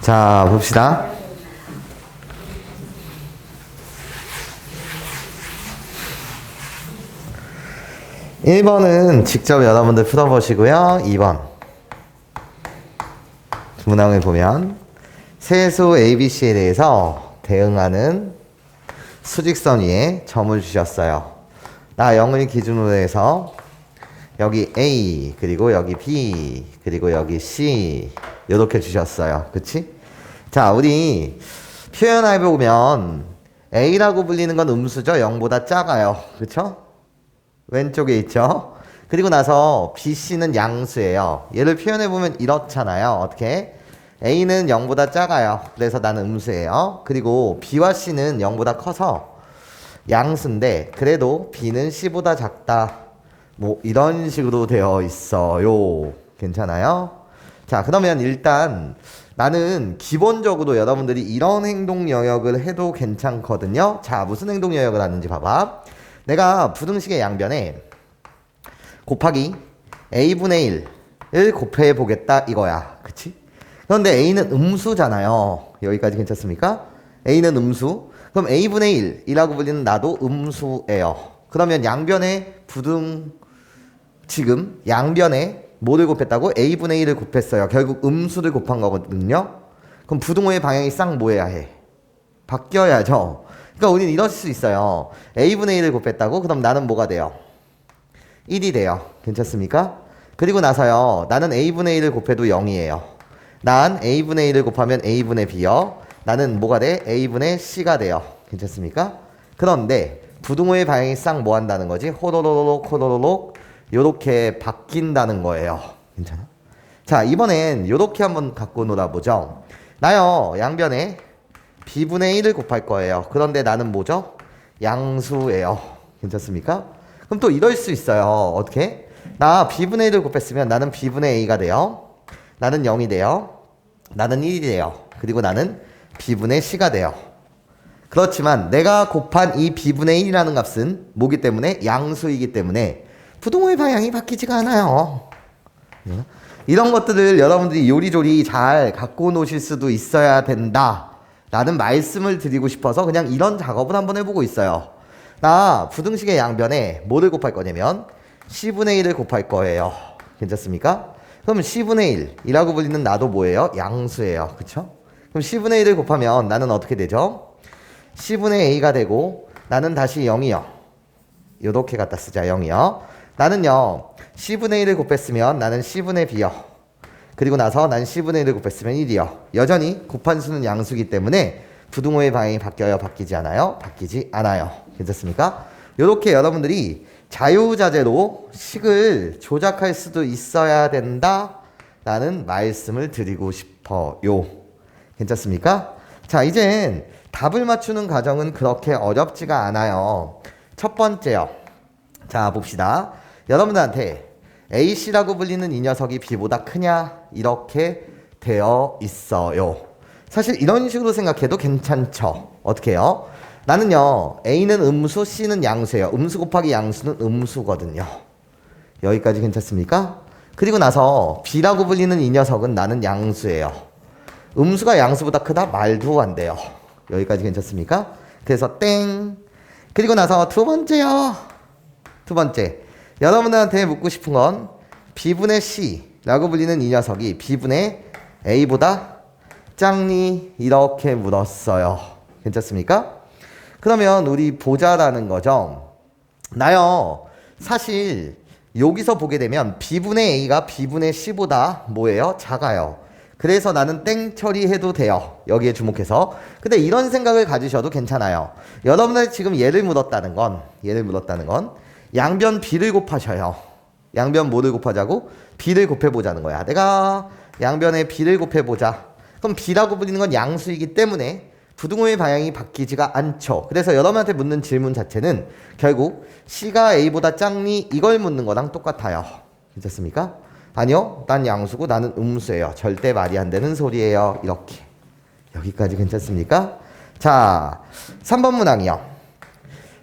자, 봅시다. 1번은 직접 여러분들 풀어보시고요. 2번 문항을 보면 세수 ABC에 대해서 대응하는 수직선 위에 점을 주셨어요. 나 0을 기준으로 해서 여기 A 그리고 여기 B 그리고 여기 C 이렇게 주셨어요. 그치? 자, 우리 표현해 보면 A라고 불리는 건 음수죠. 0보다 작아요. 그쵸? 왼쪽에 있죠. 그리고 나서 BC는 양수예요. 얘를 표현해 보면 이렇잖아요. 어떻게? A는 0보다 작아요. 그래서 나는 음수예요. 그리고 B와 C는 0보다 커서 양수인데 그래도 B는 C보다 작다. 뭐 이런 식으로 되어 있어요. 괜찮아요? 자, 그러면 일단 나는 기본적으로 여러분들이 이런 행동 영역을 해도 괜찮거든요. 자, 무슨 행동 영역을 하는지 봐봐. 내가 부등식의 양변에 곱하기 a분의 1을 곱해 보겠다 이거야. 그치? 그런데 a는 음수잖아요. 여기까지 괜찮습니까? a는 음수. 그럼 a분의 1이라고 불리는 나도 음수예요. 그러면 양변에 지금 양변에 뭐를 곱했다고? a분의 1을 곱했어요. 결국 음수를 곱한 거거든요. 그럼 부등호의 방향이 싹 뭐해야 해? 바뀌어야죠. 그러니까 우리는 이럴 수 있어요. a분의 1을 곱했다고? 그럼 나는 뭐가 돼요? 1이 돼요. 괜찮습니까? 그리고 나서요. 나는 a분의 1을 곱해도 0이에요. 난 a분의 1을 곱하면 a분의 b요. 나는 뭐가 돼? a분의 c가 돼요. 괜찮습니까? 그런데 부등호의 방향이 싹 뭐 한다는 거지? 호로로록 호로로록 요렇게 바뀐다는 거예요. 괜찮아? 자, 이번엔 요렇게 한번 갖고 놀아보죠. 나요. 양변에 b분의 1을 곱할 거예요. 그런데 나는 뭐죠? 양수예요. 괜찮습니까? 그럼 또 이럴 수 있어요. 어떻게? 나 b분의 1을 곱했으면 나는 b분의 a가 돼요. 나는 0이 돼요. 나는 1이 돼요. 그리고 나는 b분의 c가 돼요. 그렇지만 내가 곱한 이 b분의 1이라는 값은 뭐기 때문에? 양수이기 때문에 부등호의 방향이 바뀌지가 않아요. 이런 것들을 여러분들이 요리조리 잘 갖고 노실 수도 있어야 된다 라는 말씀을 드리고 싶어서 그냥 이런 작업을 한번 해보고 있어요. 나 부등식의 양변에 뭐를 곱할 거냐면 c분의 1을 곱할 거예요. 괜찮습니까? 그럼 c분의 1이라고 불리는 나도 뭐예요? 양수예요. 그쵸? 그럼 c분의 1을 곱하면 나는 어떻게 되죠? c분의 a가 되고 나는 다시 0이요. 요렇게 갖다 쓰자. 0이요. 나는요 c분의 1을 곱했으면 나는 c분의 b요. 그리고 나서 난 c분의 1을 곱했으면 1이요. 여전히 곱한 수는 양수기 때문에 부등호의 방향이 바뀌어요? 바뀌지 않아요? 바뀌지 않아요. 괜찮습니까? 요렇게 여러분들이 자유자재로 식을 조작할 수도 있어야 된다 라는 말씀을 드리고 싶어요. 괜찮습니까? 자, 이젠 답을 맞추는 과정은 그렇게 어렵지가 않아요. 첫 번째요. 자, 봅시다. 여러분들한테 AC라고 불리는 이 녀석이 B보다 크냐? 이렇게 되어 있어요. 사실 이런 식으로 생각해도 괜찮죠. 어떻게 해요? 나는요. A는 음수, C는 양수예요. 음수 곱하기 양수는 음수거든요. 여기까지 괜찮습니까? 그리고 나서 B라고 불리는 이 녀석은 나는 양수예요. 음수가 양수보다 크다? 말도 안 돼요. 여기까지 괜찮습니까? 그래서 땡. 그리고 나서 두 번째요. 두 번째. 여러분들한테 묻고 싶은 건 B분의 C라고 불리는 이 녀석이 B분의 A보다 작니? 이렇게 물었어요. 괜찮습니까? 그러면 우리 보자라는 거죠. 나요. 사실 여기서 보게 되면 B분의 A가 B분의 C보다 뭐예요? 작아요. 그래서 나는 땡 처리해도 돼요. 여기에 주목해서. 근데 이런 생각을 가지셔도 괜찮아요. 여러분들 지금 얘를 물었다는 건 양변 B를 곱하셔요. 양변 뭐를 곱하자고? B를 곱해보자는 거야. 내가 양변에 B를 곱해보자. 그럼 B라고 불리는 건 양수이기 때문에 부등호의 방향이 바뀌지가 않죠. 그래서 여러분한테 묻는 질문 자체는 결국 C가 A보다 작니? 이걸 묻는 거랑 똑같아요. 괜찮습니까? 아니요. 난 양수고 나는 음수예요. 절대 말이 안 되는 소리예요. 이렇게. 여기까지 괜찮습니까? 자, 3번 문항이요.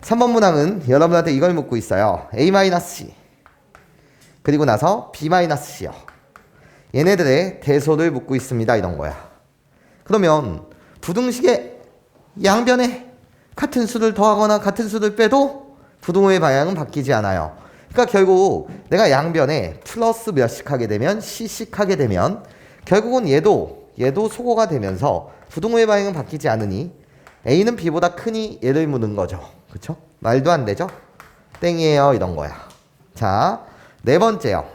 3번 문항은 여러분한테 이걸 묻고 있어요. A-C 그리고 나서 B-C요. 얘네들의 대소를 묻고 있습니다. 이런 거야. 그러면 부등식의 양변에 같은 수를 더하거나 같은 수를 빼도 부등호의 방향은 바뀌지 않아요. 그러니까 결국 내가 양변에 플러스 몇씩 하게 되면 c씩 하게 되면 결국은 얘도 소거가 되면서 부등호의 방향은 바뀌지 않으니 A는 B보다 크니 얘를 묻는 거죠. 그쵸? 말도 안 되죠? 땡이에요 이런 거야. 자, 네 번째요.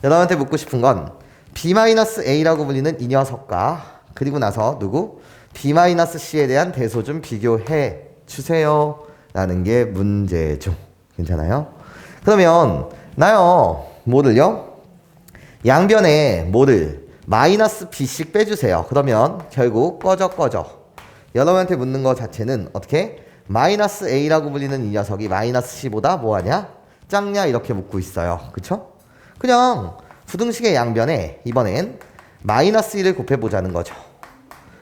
여러분한테 묻고 싶은 건 B-A라고 불리는 이 녀석과 그리고 나서 누구? B-C에 대한 대소 좀 비교해 주세요 라는 게 문제죠. 괜찮아요? 그러면 나요 뭐를요? 양변에 뭐를 마이너스 B씩 빼주세요. 그러면 결국 꺼져. 여러분한테 묻는 거 자체는 어떻게? 마이너스 A라고 불리는 이 녀석이 마이너스 C보다 뭐하냐? 작냐? 이렇게 묻고 있어요. 그쵸? 그냥 부등식의 양변에 이번엔 마이너스 1을 곱해보자는 거죠.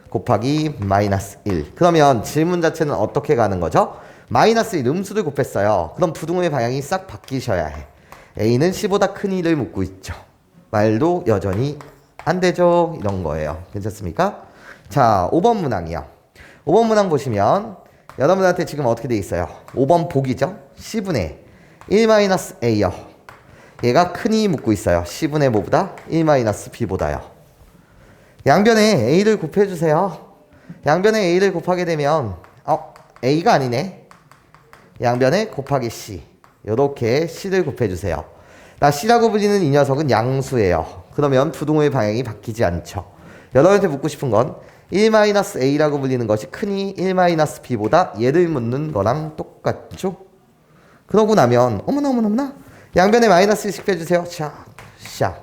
곱하기 마이너스 1. 그러면 질문 자체는 어떻게 가는 거죠? 마이너스 1 음수를 곱했어요. 그럼 부등호의 방향이 싹 바뀌셔야 해. A는 C보다 큰 1을 묻고 있죠. 말도 여전히 안 되죠. 이런 거예요. 괜찮습니까? 자, 5번 문항이요. 5번 문항 보시면 여러분한테 지금 어떻게 돼 있어요? 5번 복이죠? C분의 1-A요. 얘가 큰이 묻고 있어요. C분의 뭐보다? 1-B보다요. 양변에 A를 곱해주세요. 양변에 A를 곱하게 되면 A가 아니네. 양변에 곱하기 C. 요렇게 C를 곱해주세요. 나 C라고 불리는 이 녀석은 양수예요. 그러면 부등호의 방향이 바뀌지 않죠. 여러분한테 묻고 싶은 건 1-A라고 불리는 것이 크니 1-B보다 얘를 묻는 거랑 똑같죠? 그러고 나면 어머나 양변에 마이너스 1씩 빼주세요. 샥.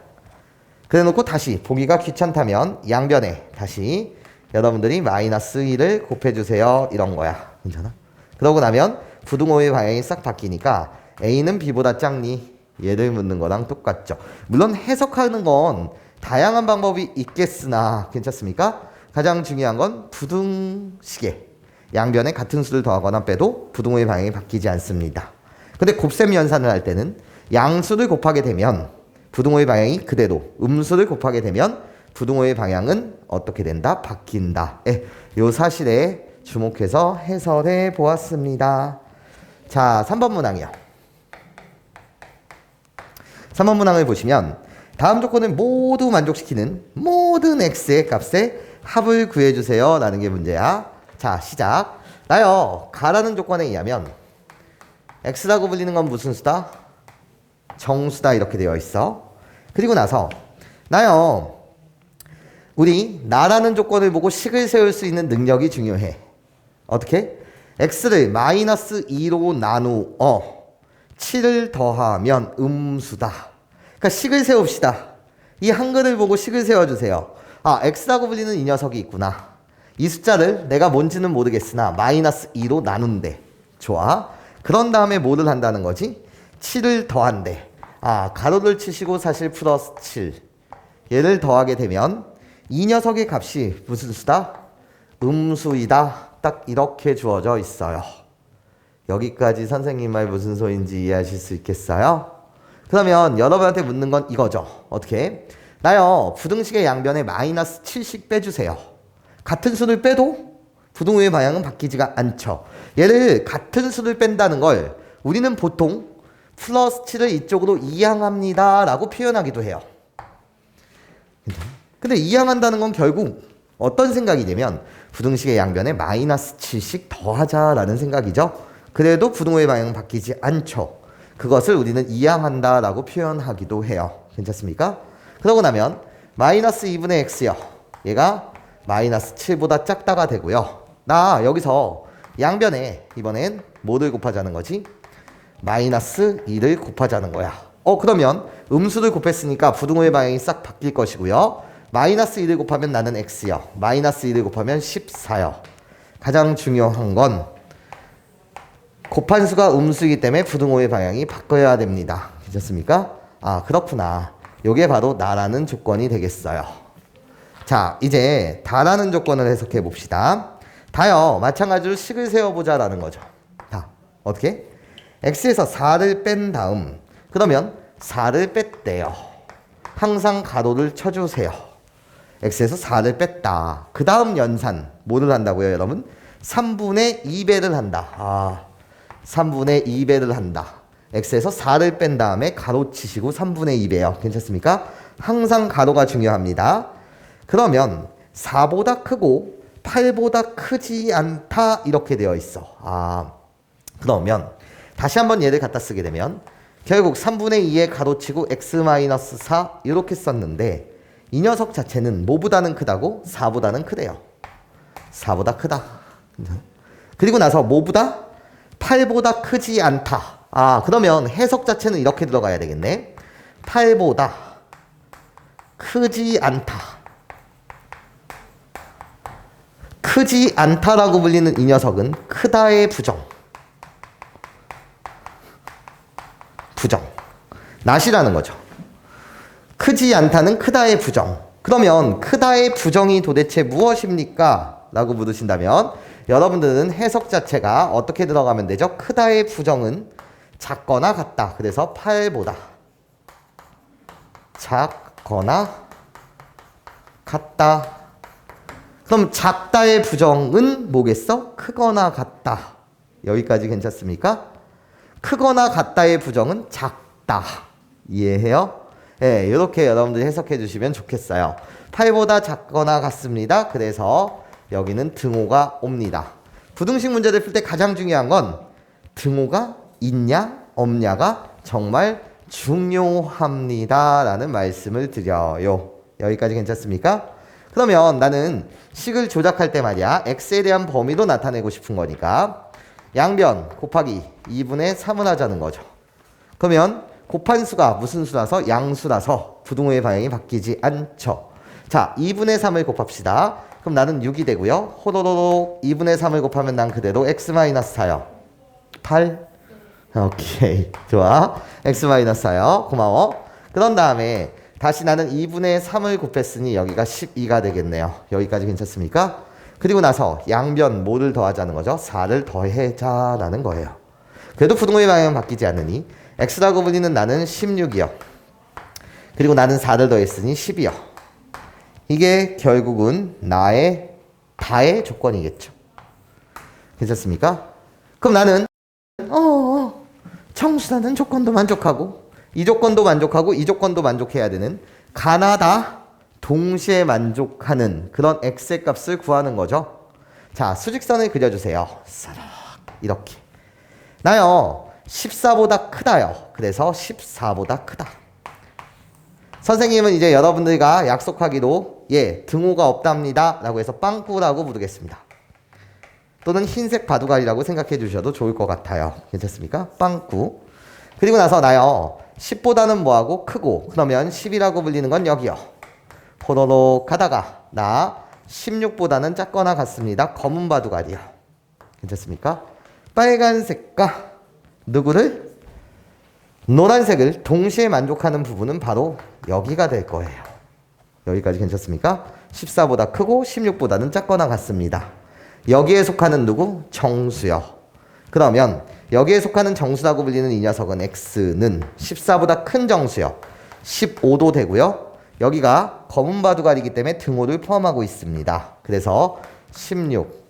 그래놓고 다시 보기가 귀찮다면 양변에 다시 여러분들이 마이너스 1을 곱해주세요. 이런 거야. 괜찮아? 그러고 나면 부등호의 방향이 싹 바뀌니까 A는 B보다 작니? 얘를 묻는 거랑 똑같죠. 물론 해석하는 건 다양한 방법이 있겠으나 괜찮습니까? 가장 중요한 건 부등식에 양변에 같은 수를 더하거나 빼도 부등호의 방향이 바뀌지 않습니다. 근데 곱셈 연산을 할 때는 양수를 곱하게 되면 부등호의 방향이 그대로, 음수를 곱하게 되면 부등호의 방향은 어떻게 된다? 바뀐다. 요 사실에 주목해서 해설해 보았습니다. 자, 3번 문항이요. 3번 문항을 보시면 다음 조건을 모두 만족시키는 모든 x의 값의 합을 구해주세요 라는 게 문제야. 자, 시작. 나요 가라는 조건에 의하면 x라고 불리는 건 무슨 수다? 정수다 이렇게 되어 있어. 그리고 나서 나요 우리 나라는 조건을 보고 식을 세울 수 있는 능력이 중요해. 어떻게? x를 마이너스 2로 나누어 7을 더하면 음수다. 그러니까 식을 세웁시다. 이 한글을 보고 식을 세워주세요. x라고 불리는 이 녀석이 있구나. 이 숫자를 내가 뭔지는 모르겠으나 마이너스 2로 나눈대. 좋아. 그런 다음에 뭐를 한다는 거지? 7을 더한대. 가로를 치시고 사실 플러스 7. 얘를 더하게 되면 이 녀석의 값이 무슨 수다? 음수이다. 딱 이렇게 주어져 있어요. 여기까지 선생님 말 무슨 소리인지 이해하실 수 있겠어요? 그러면 여러분한테 묻는 건 이거죠. 어떻게? 나요 부등식의 양변에 마이너스 7씩 빼주세요. 같은 수를 빼도 부등호의 방향은 바뀌지가 않죠. 얘를 같은 수를 뺀다는 걸 우리는 보통 플러스 7을 이쪽으로 이항합니다 라고 표현하기도 해요. 근데 이항한다는 건 결국 어떤 생각이 되면 부등식의 양변에 마이너스 7씩 더하자라는 생각이죠. 그래도 부등호의 방향은 바뀌지 않죠. 그것을 우리는 이항한다 라고 표현하기도 해요. 괜찮습니까? 그러고 나면 마이너스 2분의 x요. 얘가 마이너스 7보다 작다가 되고요. 나 여기서 양변에 이번엔 뭐를 곱하자는 거지? 마이너스 2를 곱하자는 거야. 그러면 음수를 곱했으니까 부등호의 방향이 싹 바뀔 것이고요. 마이너스 1을 곱하면 나는 x요. 마이너스 1을 곱하면 14요. 가장 중요한 건 곱한 수가 음수이기 때문에 부등호의 방향이 바뀌어야 됩니다. 괜찮습니까? 그렇구나. 요게 바로 나라는 조건이 되겠어요. 자, 이제 다라는 조건을 해석해 봅시다. 다요 마찬가지로 식을 세워보자라는 거죠. 다 어떻게? x에서 4를 뺀 다음 그러면 4를 뺐대요. 항상 가로를 쳐주세요. x에서 4를 뺐다. 그 다음 연산 뭐를 한다고요 여러분? 3분의 2배를 한다. 3분의 2배를 한다. x에서 4를 뺀 다음에 가로 치시고 3분의 2배요. 괜찮습니까? 항상 가로가 중요합니다. 그러면 4보다 크고 8보다 크지 않다 이렇게 되어 있어. 그러면 다시 한번 얘를 갖다 쓰게 되면 결국 3분의 2에 가로치고 x-4 이렇게 썼는데 이 녀석 자체는 뭐보다는 크다고? 4보다는 크대요. 4보다 크다. 그리고 나서 뭐보다? 8보다 크지 않다. 그러면 해석 자체는 이렇게 들어가야 되겠네. 8보다 크지 않다. 크지 않다라고 불리는 이 녀석은 크다의 부정. 낫이라는 거죠. 크지 않다는 크다의 부정. 그러면 크다의 부정이 도대체 무엇입니까? 라고 물으신다면 여러분들은 해석 자체가 어떻게 들어가면 되죠? 크다의 부정은 작거나 같다. 그래서 8보다 작거나 같다. 그럼 작다의 부정은 뭐겠어? 크거나 같다. 여기까지 괜찮습니까? 크거나 같다의 부정은 작다. 이해해요? 네, 이렇게 여러분들이 해석해 주시면 좋겠어요. 8보다 작거나 같습니다. 그래서 여기는 등호가 옵니다. 부등식 문제를 풀 때 가장 중요한 건 등호가 있냐 없냐가 정말 중요합니다. 라는 말씀을 드려요. 여기까지 괜찮습니까? 그러면 나는 식을 조작할 때 말이야 x에 대한 범위도 나타내고 싶은 거니까 양변 곱하기 2분의 3을 하자는 거죠. 그러면 곱한 수가 무슨 수라서? 양수라서 부등호의 방향이 바뀌지 않죠. 자, 2분의 3을 곱합시다. 그럼 나는 6이 되고요. 호로로록 2분의 3을 곱하면 난 그대로 x-4요. 8? 오케이. 좋아. x-4요. 고마워. 그런 다음에 다시 나는 2분의 3을 곱했으니 여기가 12가 되겠네요. 여기까지 괜찮습니까? 그리고 나서 양변 뭐를 더하자는 거죠? 4를 더해자라는 거예요. 그래도 부등호의 방향은 바뀌지 않으니 x라고 불리는 나는 16이요. 그리고 나는 4를 더했으니 10이요. 이게 결국은 나의 다의 조건이겠죠. 괜찮습니까? 그럼 나는 청수라는 조건도 만족하고 이 조건도 만족하고 이 조건도 만족해야 되는 가나다 동시에 만족하는 그런 x의 값을 구하는 거죠. 자, 수직선을 그려주세요. 이렇게. 나요 14보다 크다요. 그래서 14보다 크다. 선생님은 이제 여러분들과 약속하기로 등호가 없답니다 라고 해서 빵꾸라고 부르겠습니다. 또는 흰색 바둑알이라고 생각해 주셔도 좋을 것 같아요. 괜찮습니까? 빵꾸. 그리고 나서 나요 10보다는 뭐하고 크고 그러면 10이라고 불리는 건 여기요. 호로록 하다가 나 16보다는 작거나 같습니다. 검은 바둑알이요. 괜찮습니까? 빨간색과 누구를? 노란색을 동시에 만족하는 부분은 바로 여기가 될 거예요. 여기까지 괜찮습니까? 14보다 크고 16보다는 작거나 같습니다. 여기에 속하는 누구? 정수요. 그러면 여기에 속하는 정수라고 불리는 이 녀석은 x는 14보다 큰 정수요. 15도 되고요. 여기가 검은 바둑알이기 때문에 등호를 포함하고 있습니다. 그래서 16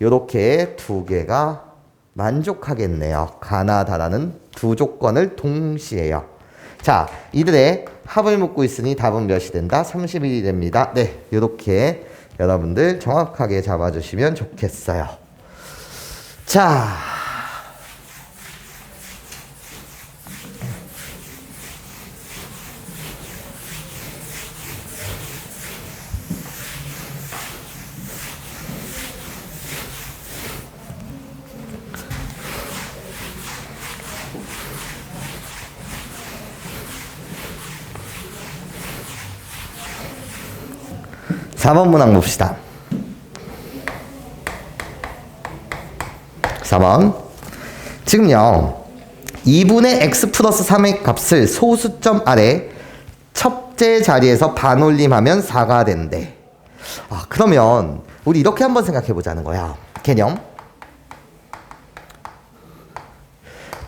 이렇게 두 개가 만족하겠네요. 가나다라는 두 조건을 동시에요. 자, 이들의 합을 묻고 있으니 답은 몇이 된다? 31이 됩니다. 네, 이렇게 여러분들 정확하게 잡아주시면 좋겠어요. 자, 사 번 문항 봅시다. 4번. 지금요 2분의 x 플러스 3의 값을 소수점 아래 첫째 자리에서 반올림하면 4가 된대. 그러면 우리 이렇게 한번 생각해 보자는 거야. 개념.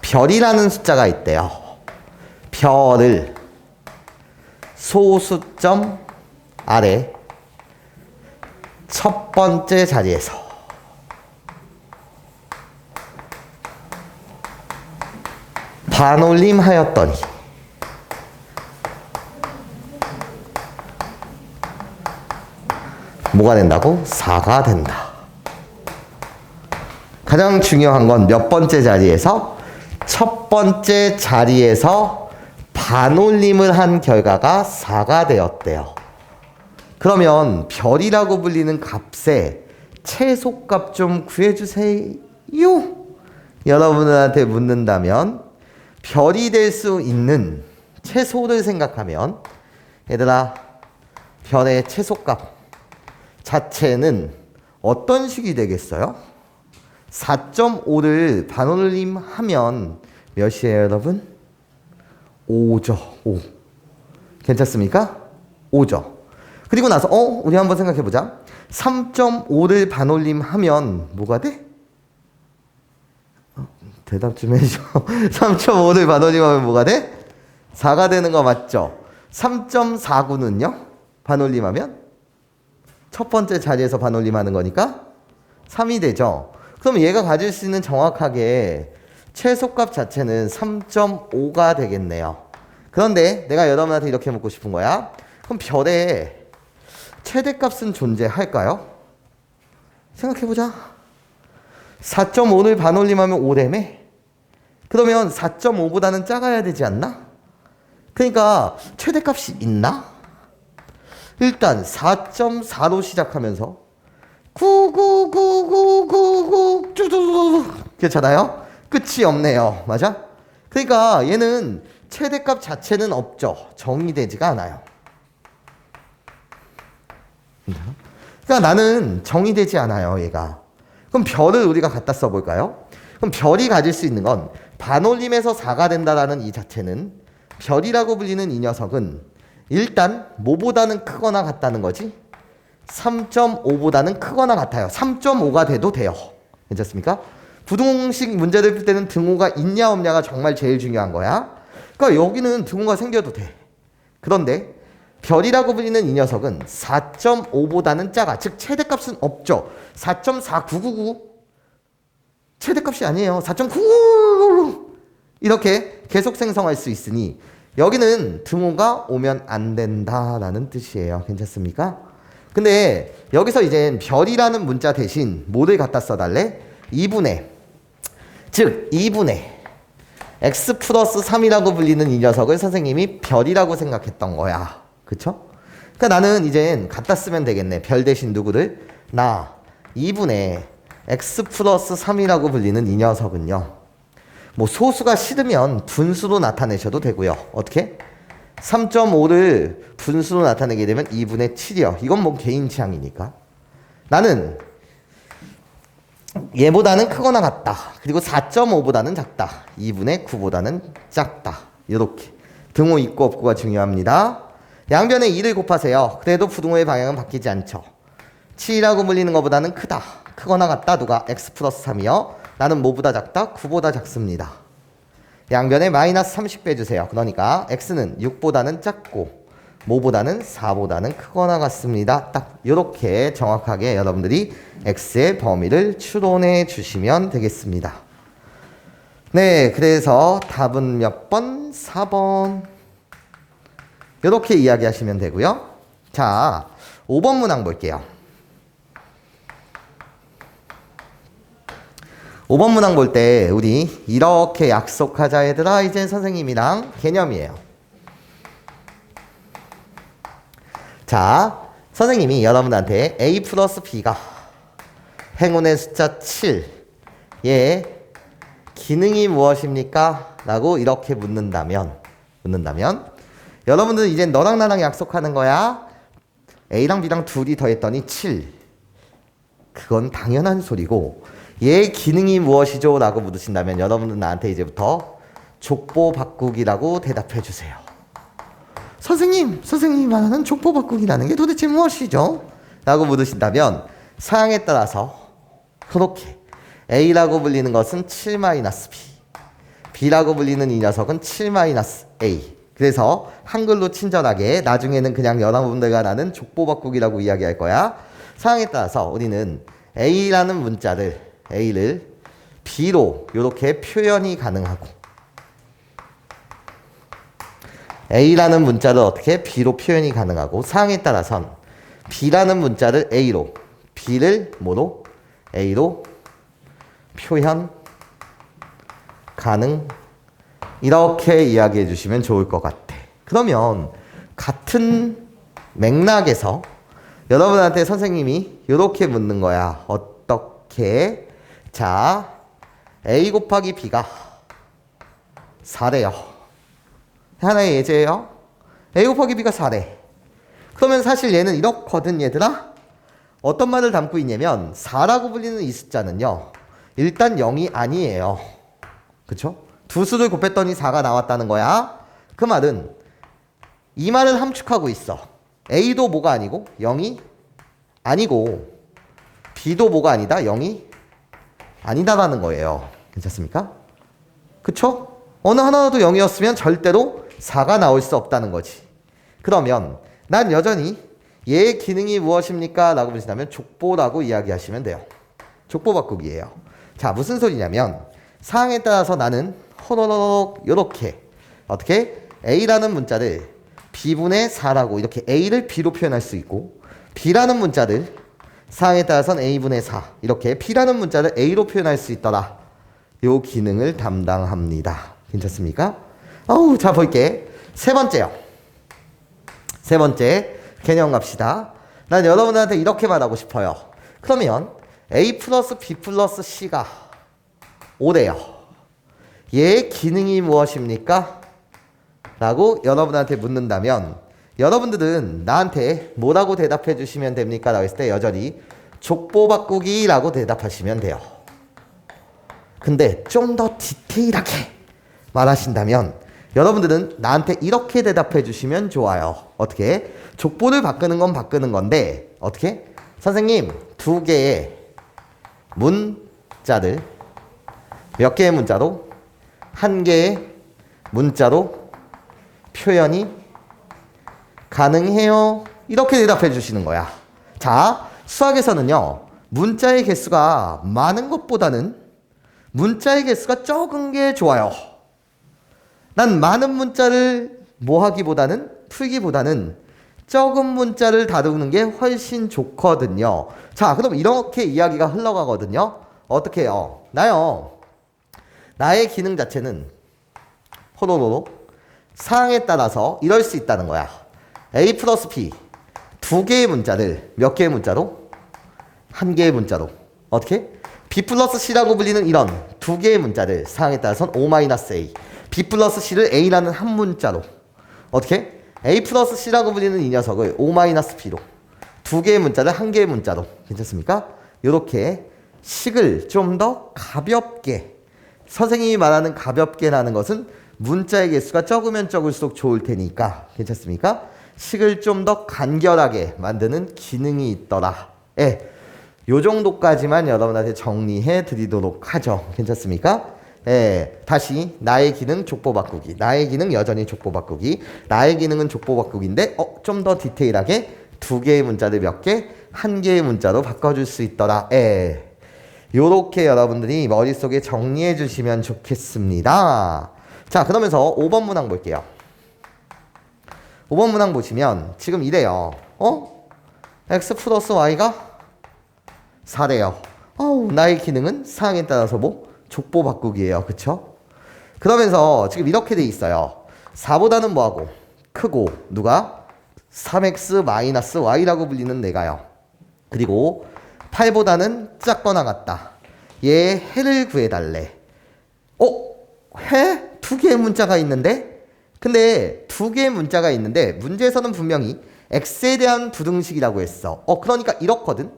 별이라는 숫자가 있대요. 별을 소수점 아래 첫 번째 자리에서 반올림 하였더니 뭐가 된다고? 4가 된다. 가장 중요한 건 몇 번째 자리에서? 첫 번째 자리에서 반올림을 한 결과가 4가 되었대요. 그러면 별이라고 불리는 값의 최소값 좀 구해주세요. 여러분들한테 묻는다면 별이 될 수 있는 최소를 생각하면 얘들아 별의 최소값 자체는 어떤 식이 되겠어요? 4.5를 반올림하면 몇이에요 여러분? 5죠. 5. 괜찮습니까? 5죠. 그리고 나서 우리 한번 생각해보자. 3.5를 반올림하면 뭐가 돼? 대답 좀 해줘. 3.5를 반올림하면 뭐가 돼? 4가 되는 거 맞죠? 3.49는요? 반올림하면? 첫 번째 자리에서 반올림하는 거니까 3이 되죠. 그럼 얘가 가질 수 있는 정확하게 최소값 자체는 3.5가 되겠네요. 그런데 내가 여러분한테 이렇게 묻고 싶은 거야. 그럼 별의 최대값은 존재할까요? 생각해보자. 4.5를 반올림하면 5래매? 그러면 4.5보다는 작아야 되지 않나? 그러니까 최대값이 있나? 일단 4.4로 시작하면서 99999 쭈쭈쭈 괜찮아요? 끝이 없네요. 맞아? 그러니까 얘는 최대값 자체는 없죠. 정의되지가 않아요. 그러니까 나는 정의되지 않아요. 얘가. 그럼 별을 우리가 갖다 써볼까요? 그럼 별이 가질 수 있는 건 반올림에서 4가 된다라는 이 자체는 별이라고 불리는 이 녀석은 일단 뭐보다는 크거나 같다는 거지? 3.5보다는 크거나 같아요. 3.5가 돼도 돼요. 괜찮습니까? 부등식 문제를 풀 때는 등호가 있냐 없냐가 정말 제일 중요한 거야. 그러니까 여기는 등호가 생겨도 돼. 그런데 별이라고 불리는 이 녀석은 4.5보다는 작아. 즉 최대값은 없죠. 4.4999 최대값이 아니에요. 4.999 이렇게 계속 생성할 수 있으니 여기는 등호가 오면 안 된다라는 뜻이에요. 괜찮습니까? 근데 여기서 이제 별이라는 문자 대신 뭐를 갖다 써달래? 2분의 즉 2분의 x 플러스 3이라고 불리는 이 녀석을 선생님이 별이라고 생각했던 거야. 그쵸? 그러니까 나는 이젠 갖다 쓰면 되겠네. 별 대신 누구를? 나 2분의 x 플러스 3이라고 불리는 이 녀석은요. 뭐 소수가 싫으면 분수로 나타내셔도 되고요. 어떻게? 3.5를 분수로 나타내게 되면 2분의 7이요. 이건 뭐 개인 취향이니까. 나는 얘보다는 크거나 같다. 그리고 4.5보다는 작다. 2분의 9보다는 작다. 이렇게. 등호 있고 없고가 중요합니다. 양변에 2를 곱하세요. 그래도 부등호의 방향은 바뀌지 않죠. 7이라고 불리는 것보다는 크다. 크거나 같다. 누가? x 플러스 3이요. 나는 뭐보다 작다? 9보다 작습니다. 양변에 마이너스 30 빼주세요. 그러니까 x는 6보다는 작고 뭐보다는 4보다는 크거나 같습니다. 딱 이렇게 정확하게 여러분들이 x의 범위를 추론해 주시면 되겠습니다. 네, 그래서 답은 몇 번? 4번. 이렇게 이야기하시면 되고요. 자, 5번 문항 볼게요. 5번 문항 볼 때 우리 이렇게 약속하자 얘들아. 이제 선생님이랑 개념이에요. 자, 선생님이 여러분한테 a 플러스 b가 행운의 숫자 7의 기능이 무엇입니까? 라고 이렇게 묻는다면 여러분들은 이제 너랑 나랑 약속하는 거야. A랑 B랑 둘이 더했더니 7. 그건 당연한 소리고 얘의 기능이 무엇이죠? 라고 묻으신다면 여러분은 나한테 이제부터 족보 바꾸기라고 대답해 주세요. 선생님이 말하는 족보 바꾸기라는 게 도대체 무엇이죠? 라고 묻으신다면 사양에 따라서 그렇게 A라고 불리는 것은 7-B, B라고 불리는 이 녀석은 7-A. 그래서 한글로 친절하게 나중에는 그냥 여러분들과 나는 족보 바꾸기라고 이야기할 거야. 상황에 따라서 우리는 A라는 문자를 A를 B로 이렇게 표현이 가능하고 A라는 문자를 어떻게 B로 표현이 가능하고 상황에 따라선 B라는 문자를 A로 B를 뭐로? A로 표현 가능 이렇게 이야기해 주시면 좋을 것 같아. 그러면 같은 맥락에서 여러분한테 선생님이 이렇게 묻는 거야. 어떻게? 자, A 곱하기 B가 4래요. 하나의 예제예요. A 곱하기 B가 4래. 그러면 사실 얘는 이렇거든 얘들아. 어떤 말을 담고 있냐면 4라고 불리는 이 숫자는요. 일단 0이 아니에요. 그쵸? 두 수를 곱했더니 4가 나왔다는 거야. 그 말은 이 말을 함축하고 있어. A도 뭐가 아니고 0이 아니고 B도 뭐가 아니다 0이 아니다라는 거예요. 괜찮습니까? 그쵸? 어느 하나라도 0이었으면 절대로 4가 나올 수 없다는 거지. 그러면 난 여전히 얘의 기능이 무엇입니까? 라고 보신다면 족보라고 이야기하시면 돼요. 족보 바꾸기예요. 자, 무슨 소리냐면 상황에 따라서 나는 호로록 이렇게 어떻게 A라는 문자를 B분의 4라고 이렇게 A를 B로 표현할 수 있고 B라는 문자를 상황에 따라서는 A분의 4 이렇게 B라는 문자를 A로 표현할 수 있더라. 요 기능을 담당합니다. 괜찮습니까? 자 볼게. 세 번째요. 세 번째 개념 갑시다. 난 여러분한테 이렇게 말하고 싶어요. 그러면 A 플러스 B 플러스 C가 5래요. 얘의 기능이 무엇입니까? 라고 여러분한테 묻는다면 여러분들은 나한테 뭐라고 대답해 주시면 됩니까? 라고 했을 때 여전히 족보 바꾸기라고 대답하시면 돼요. 근데 좀 더 디테일하게 말하신다면 여러분들은 나한테 이렇게 대답해 주시면 좋아요. 어떻게? 족보를 바꾸는 건 바꾸는 건데 어떻게? 선생님, 두 개의 문자를 몇 개의 문자로? 한 개의 문자로 표현이 가능해요. 이렇게 대답해 주시는 거야. 자, 수학에서는요. 문자의 개수가 많은 것보다는 문자의 개수가 적은 게 좋아요. 난 많은 문자를 뭐 하기보다는 풀기보다는 적은 문자를 다루는 게 훨씬 좋거든요. 자, 그럼 이렇게 이야기가 흘러가거든요. 어떻게 해요? 나의 기능 자체는 호로로로 상황에 따라서 이럴 수 있다는 거야. A 플러스 B 두 개의 문자를 몇 개의 문자로? 한 개의 문자로. 어떻게? B 플러스 C라고 불리는 이런 두 개의 문자를 상황에 따라서는 O-A B 플러스 C를 A라는 한 문자로 어떻게? A 플러스 C라고 불리는 이 녀석을 O-B로 두 개의 문자를 한 개의 문자로. 괜찮습니까? 이렇게 식을 좀 더 가볍게 선생님이 말하는 가볍게라는 것은 문자의 개수가 적으면 적을수록 좋을 테니까 괜찮습니까? 식을 좀 더 간결하게 만드는 기능이 있더라. 예, 요 정도까지만 여러분한테 정리해 드리도록 하죠. 괜찮습니까? 예, 다시 나의 기능 족보 바꾸기. 나의 기능 여전히 족보 바꾸기. 나의 기능은 족보 바꾸기인데 좀 더 디테일하게 두 개의 문자를 몇 개? 한 개의 문자로 바꿔줄 수 있더라. 예. 요렇게 여러분들이 머릿속에 정리해 주시면 좋겠습니다. 자, 그러면서 5번 문항 볼게요. 5번 문항 보시면 지금 이래요. x 플러스 y가 4래요. 나의 기능은 상황에 따라서 뭐? 족보 바꾸기예요. 그쵸? 그러면서 지금 이렇게 돼 있어요. 4보다는 뭐하고? 크고 누가? 3x 마이너스 y라고 불리는 내가요. 그리고 8보다는 작거나 같다. 얘 해를 구해달래. 해? 두 개의 문자가 있는데? 근데 두 개의 문자가 있는데 문제에서는 분명히 x에 대한 부등식이라고 했어. 그러니까 이렇거든.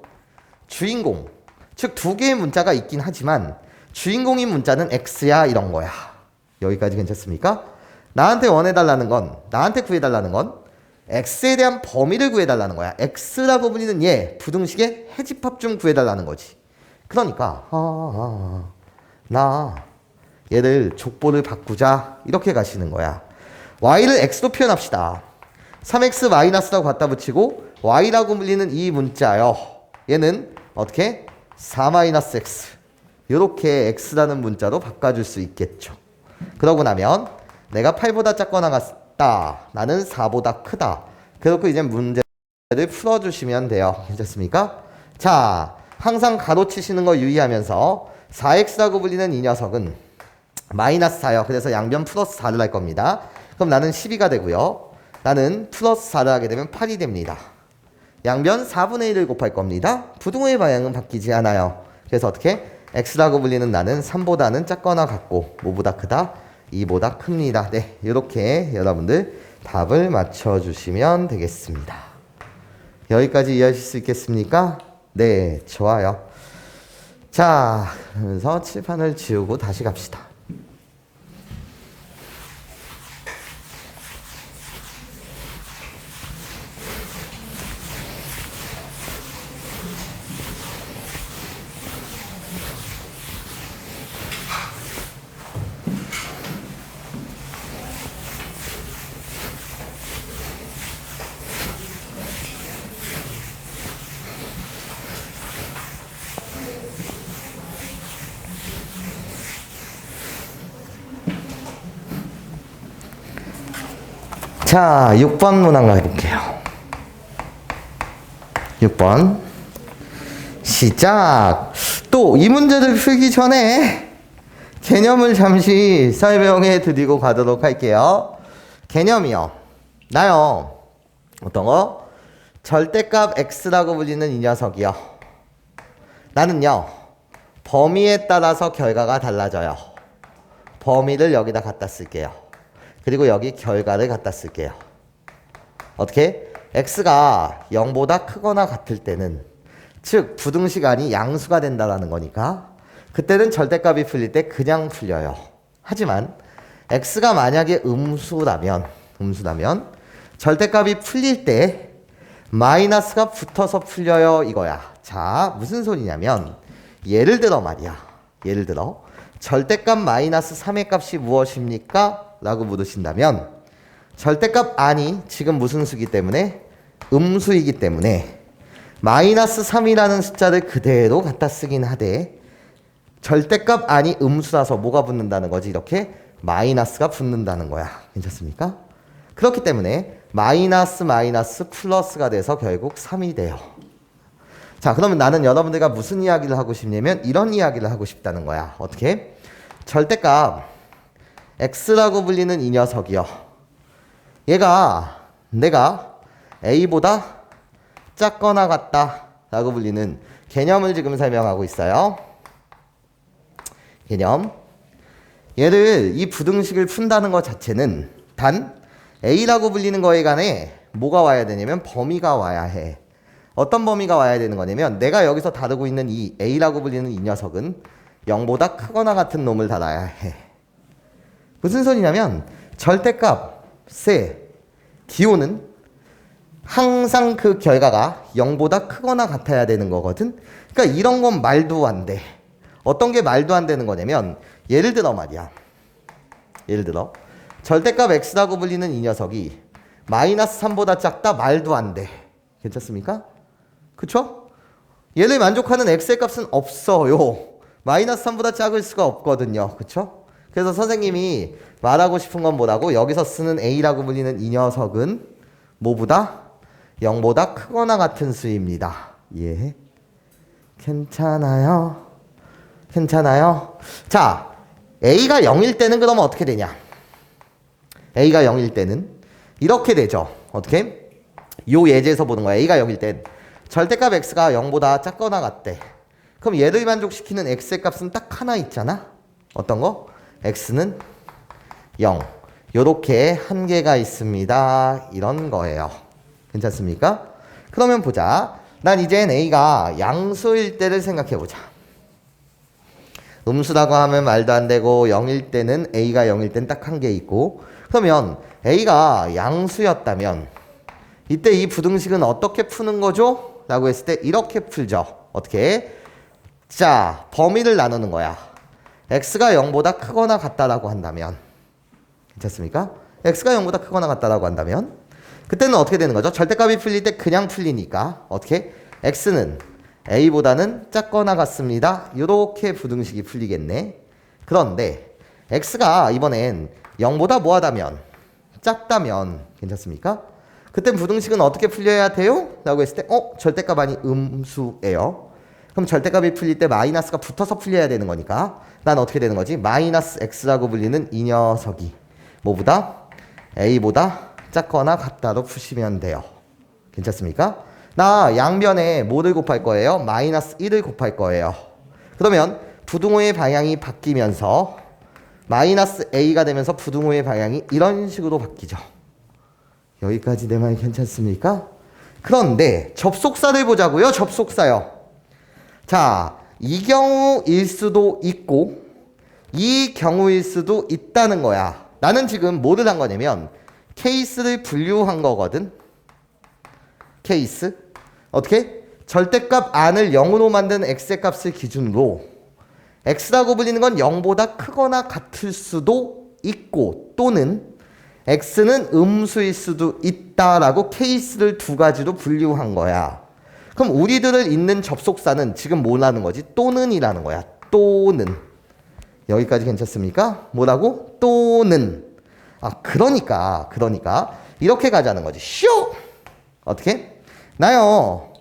주인공, 즉 두 개의 문자가 있긴 하지만 주인공인 문자는 x야 이런 거야. 여기까지 괜찮습니까? 나한테 구해달라는 건 x에 대한 범위를 구해달라는 거야. x라고 불리는 얘 부등식의 해집합 좀 구해달라는 거지. 그러니까 나 얘를 족보를 바꾸자 이렇게 가시는 거야. y를 x로 표현합시다. 3x 마이너스라고 갖다 붙이고 y라고 불리는 이 문자요. 얘는 어떻게? 4-x 이렇게 x라는 문자로 바꿔줄 수 있겠죠. 그러고 나면 내가 8보다 작거나 같다. 나는 4보다 크다. 그렇고 이제 문제를 풀어주시면 돼요. 괜찮습니까? 자, 항상 가로치시는 거 유의하면서 4x라고 불리는 이 녀석은 마이너스 4요. 그래서 양변 플러스 4를 할 겁니다. 그럼 나는 12가 되고요. 나는 플러스 4를 하게 되면 8이 됩니다. 양변 4분의 1을 곱할 겁니다. 부등호의 방향은 바뀌지 않아요. 그래서 어떻게? x라고 불리는 나는 3보다는 작거나 같고 뭐보다 크다? 2보다 큽니다. 네, 이렇게 여러분들 답을 맞춰주시면 되겠습니다. 여기까지 이해하실 수 있겠습니까? 네, 좋아요. 자, 그러면서 칠판을 지우고 다시 갑시다. 자, 6번 문항 해볼게요. 6번 시작. 또 이 문제를 풀기 전에 개념을 잠시 설명해 드리고 가도록 할게요. 개념이요. 나요. 어떤 거? 절대값 x라고 불리는 이 녀석이요. 나는요. 범위에 따라서 결과가 달라져요. 범위를 여기다 갖다 쓸게요. 그리고 여기 결과를 갖다 쓸게요. 어떻게? x가 0보다 크거나 같을 때는 즉 부등식안이 양수가 된다는 거니까 그때는 절대값이 풀릴 때 그냥 풀려요. 하지만 x가 만약에 음수라면 절대값이 풀릴 때 마이너스가 붙어서 풀려요 이거야. 자, 무슨 소리냐면 예를 들어 절대값 마이너스 3의 값이 무엇입니까? 라고 물으신다면 절대값 안이 지금 무슨 수기 때문에? 음수이기 때문에 마이너스 3이라는 숫자를 그대로 갖다 쓰긴 하되 절대값 안이 음수라서 뭐가 붙는다는 거지? 이렇게 마이너스가 붙는다는 거야. 괜찮습니까? 그렇기 때문에 마이너스 플러스가 돼서 결국 3이 돼요. 자, 그러면 나는 여러분들과 무슨 이야기를 하고 싶냐면 이런 이야기를 하고 싶다는 거야. 어떻게? 절대값 x라고 불리는 이 녀석이요. 얘가 내가 a보다 작거나 같다 라고 불리는 개념을 지금 설명하고 있어요. 개념. 얘를 이 부등식을 푼다는 것 자체는 단 a라고 불리는 거에 관해 뭐가 와야 되냐면 범위가 와야 해. 어떤 범위가 와야 되는 거냐면 내가 여기서 다루고 있는 이 a라고 불리는 이 녀석은 0보다 크거나 같은 놈을 달아야 해. 무슨 소리냐면 절대값의 기호는 항상 그 결과가 0보다 크거나 같아야 되는 거거든. 그러니까 이런 건 말도 안 돼. 어떤 게 말도 안 되는 거냐면 예를 들어 절대값 x라고 불리는 이 녀석이 마이너스 3보다 작다 말도 안 돼. 괜찮습니까? 그쵸? 얘를 만족하는 x의 값은 없어요. 마이너스 3보다 작을 수가 없거든요. 그쵸? 그래서 선생님이 말하고 싶은 건 뭐라고? 여기서 쓰는 a라고 불리는 이 녀석은 뭐보다? 0보다 크거나 같은 수입니다. 예. 괜찮아요? 자, a가 0일 때는 그러면 어떻게 되냐? a가 0일 때는 이렇게 되죠. 어떻게? 요 예제에서 보는 거야. a가 0일 땐 절대값 x가 0보다 작거나 같대. 그럼 얘를 만족시키는 x의 값은 딱 하나 있잖아? 어떤 거? x는 0. 요렇게 한 개가 있습니다. 이런 거예요. 괜찮습니까? 그러면 보자. 난 이젠 a가 양수일 때를 생각해보자. 음수라고 하면 말도 안 되고 0일 때는 a가 0일 땐 딱 한 개 있고 그러면 a가 양수였다면 이때 이 부등식은 어떻게 푸는 거죠? 라고 했을 때 이렇게 풀죠. 어떻게? 자, 범위를 나누는 거야. x가 0보다 크거나 같다라고 한다면 괜찮습니까? x가 0보다 크거나 같다라고 한다면 그때는 어떻게 되는 거죠? 절대값이 풀릴 때 그냥 풀리니까 어떻게? x는 a보다는 작거나 같습니다. 이렇게 부등식이 풀리겠네. 그런데 x가 이번엔 0보다 뭐하다면 작다면 괜찮습니까? 그땐 부등식은 어떻게 풀려야 돼요? 라고 했을 때 절대값 아니 음수예요. 그럼 절대값이 풀릴 때 마이너스가 붙어서 풀려야 되는 거니까 난 어떻게 되는 거지? 마이너스 x라고 불리는 이 녀석이 뭐보다? a보다 작거나 같다로 푸시면 돼요. 괜찮습니까? 나 양변에 뭐를 곱할 거예요? 마이너스 1을 곱할 거예요. 그러면 부등호의 방향이 바뀌면서 마이너스 a가 되면서 부등호의 방향이 이런 식으로 바뀌죠. 여기까지 내 말 괜찮습니까? 그런데 접속사를 보자고요. 접속사요. 자, 이 경우일 수도 있고 이 경우일 수도 있다는 거야. 나는 지금 뭐를 한 거냐면 케이스를 분류한 거거든. 케이스. 어떻게? 절대값 안을 0으로 만든 x의 값을 기준으로 x라고 불리는 건 0보다 크거나 같을 수도 있고 또는 x는 음수일 수도 있다라고 케이스를 두 가지로 분류한 거야. 그럼 우리들을 잇는 접속사는 지금 뭐라는 거지? 또는이라는 거야. 또는. 여기까지 괜찮습니까? 뭐라고? 또는. 그러니까 이렇게 가자는 거지. 쇼! 어떻게? 나요.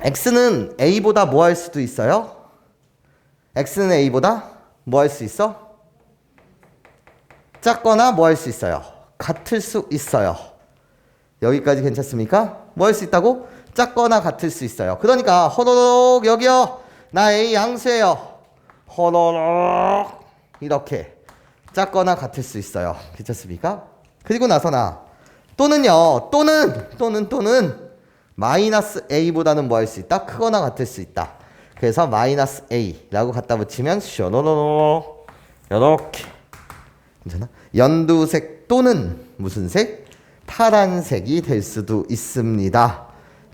x는 a보다 뭐 할 수도 있어요? x는 a보다 뭐 할 수 있어? 작거나 뭐 할 수 있어요? 같을 수 있어요. 여기까지 괜찮습니까? 뭐 할 수 있다고? 작거나 같을 수 있어요. 그러니까 호로록 여기요. 나 a 양수예요. 호로록 이렇게 작거나 같을 수 있어요. 괜찮습니까? 그리고 나서 나 또는요. 또는 마이너스 a보다는 뭐 할 수 있다? 크거나 같을 수 있다. 그래서 마이너스 a라고 갖다 붙이면 쇼로로로 이렇게 괜찮아? 연두색 또는 무슨 색? 파란색이 될 수도 있습니다.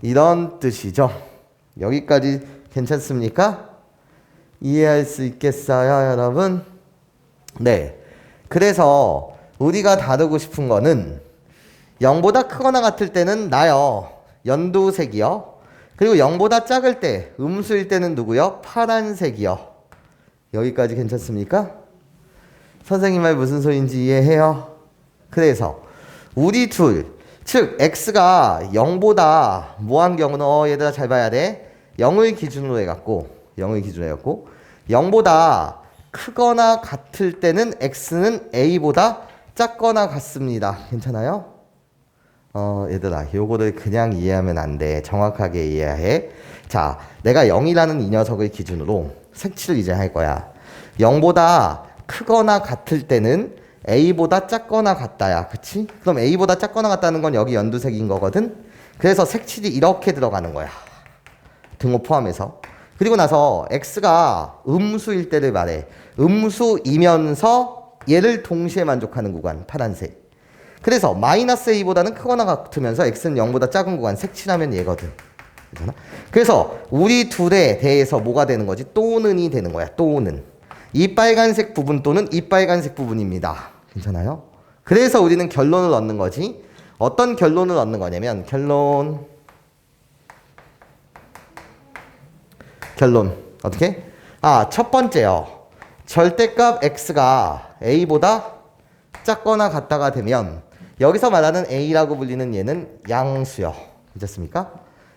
이런 뜻이죠. 여기까지 괜찮습니까? 이해할 수 있겠어요, 여러분? 네. 그래서 우리가 다루고 싶은 거는 0보다 크거나 같을 때는 나요. 연두색이요. 그리고 0보다 작을 때, 음수일 때는 누구요? 파란색이요. 여기까지 괜찮습니까? 선생님 말 무슨 소리인지 이해해요? 그래서 우리 둘, 즉 x가 0보다 뭐한 경우는 얘들아 잘 봐야 돼. 0을 기준으로 해갖고 0보다 크거나 같을 때는 x는 a보다 작거나 같습니다. 괜찮아요? 얘들아 요거를 그냥 이해하면 안 돼. 정확하게 이해해야 해. 자, 내가 0이라는 이 녀석을 기준으로 색칠을 이제 할 거야. 0보다 크거나 같을 때는 a보다 작거나 같다야. 그치? 그럼 a보다 작거나 같다는 건 여기 연두색인 거거든. 그래서 색칠이 이렇게 들어가는 거야. 등호 포함해서. 그리고 나서 x가 음수일 때를 말해. 음수이면서 얘를 동시에 만족하는 구간 파란색. 그래서 마이너스 a보다는 크거나 같으면서 x는 0보다 작은 구간 색칠하면 얘거든. 괜찮아? 그래서 우리 둘에 대해서 뭐가 되는 거지? 또는이 되는 거야. 또는. 이 빨간색 부분 또는 이 빨간색 부분입니다. 괜찮아요? 그래서 우리는 결론을 얻는 거지. 어떤 결론을 얻는 거냐면 결론 어떻게? 첫 번째요. 절대값 x가 a보다 작거나 같다가 되면 여기서 말하는 a라고 불리는 얘는 양수요. 괜찮습니까?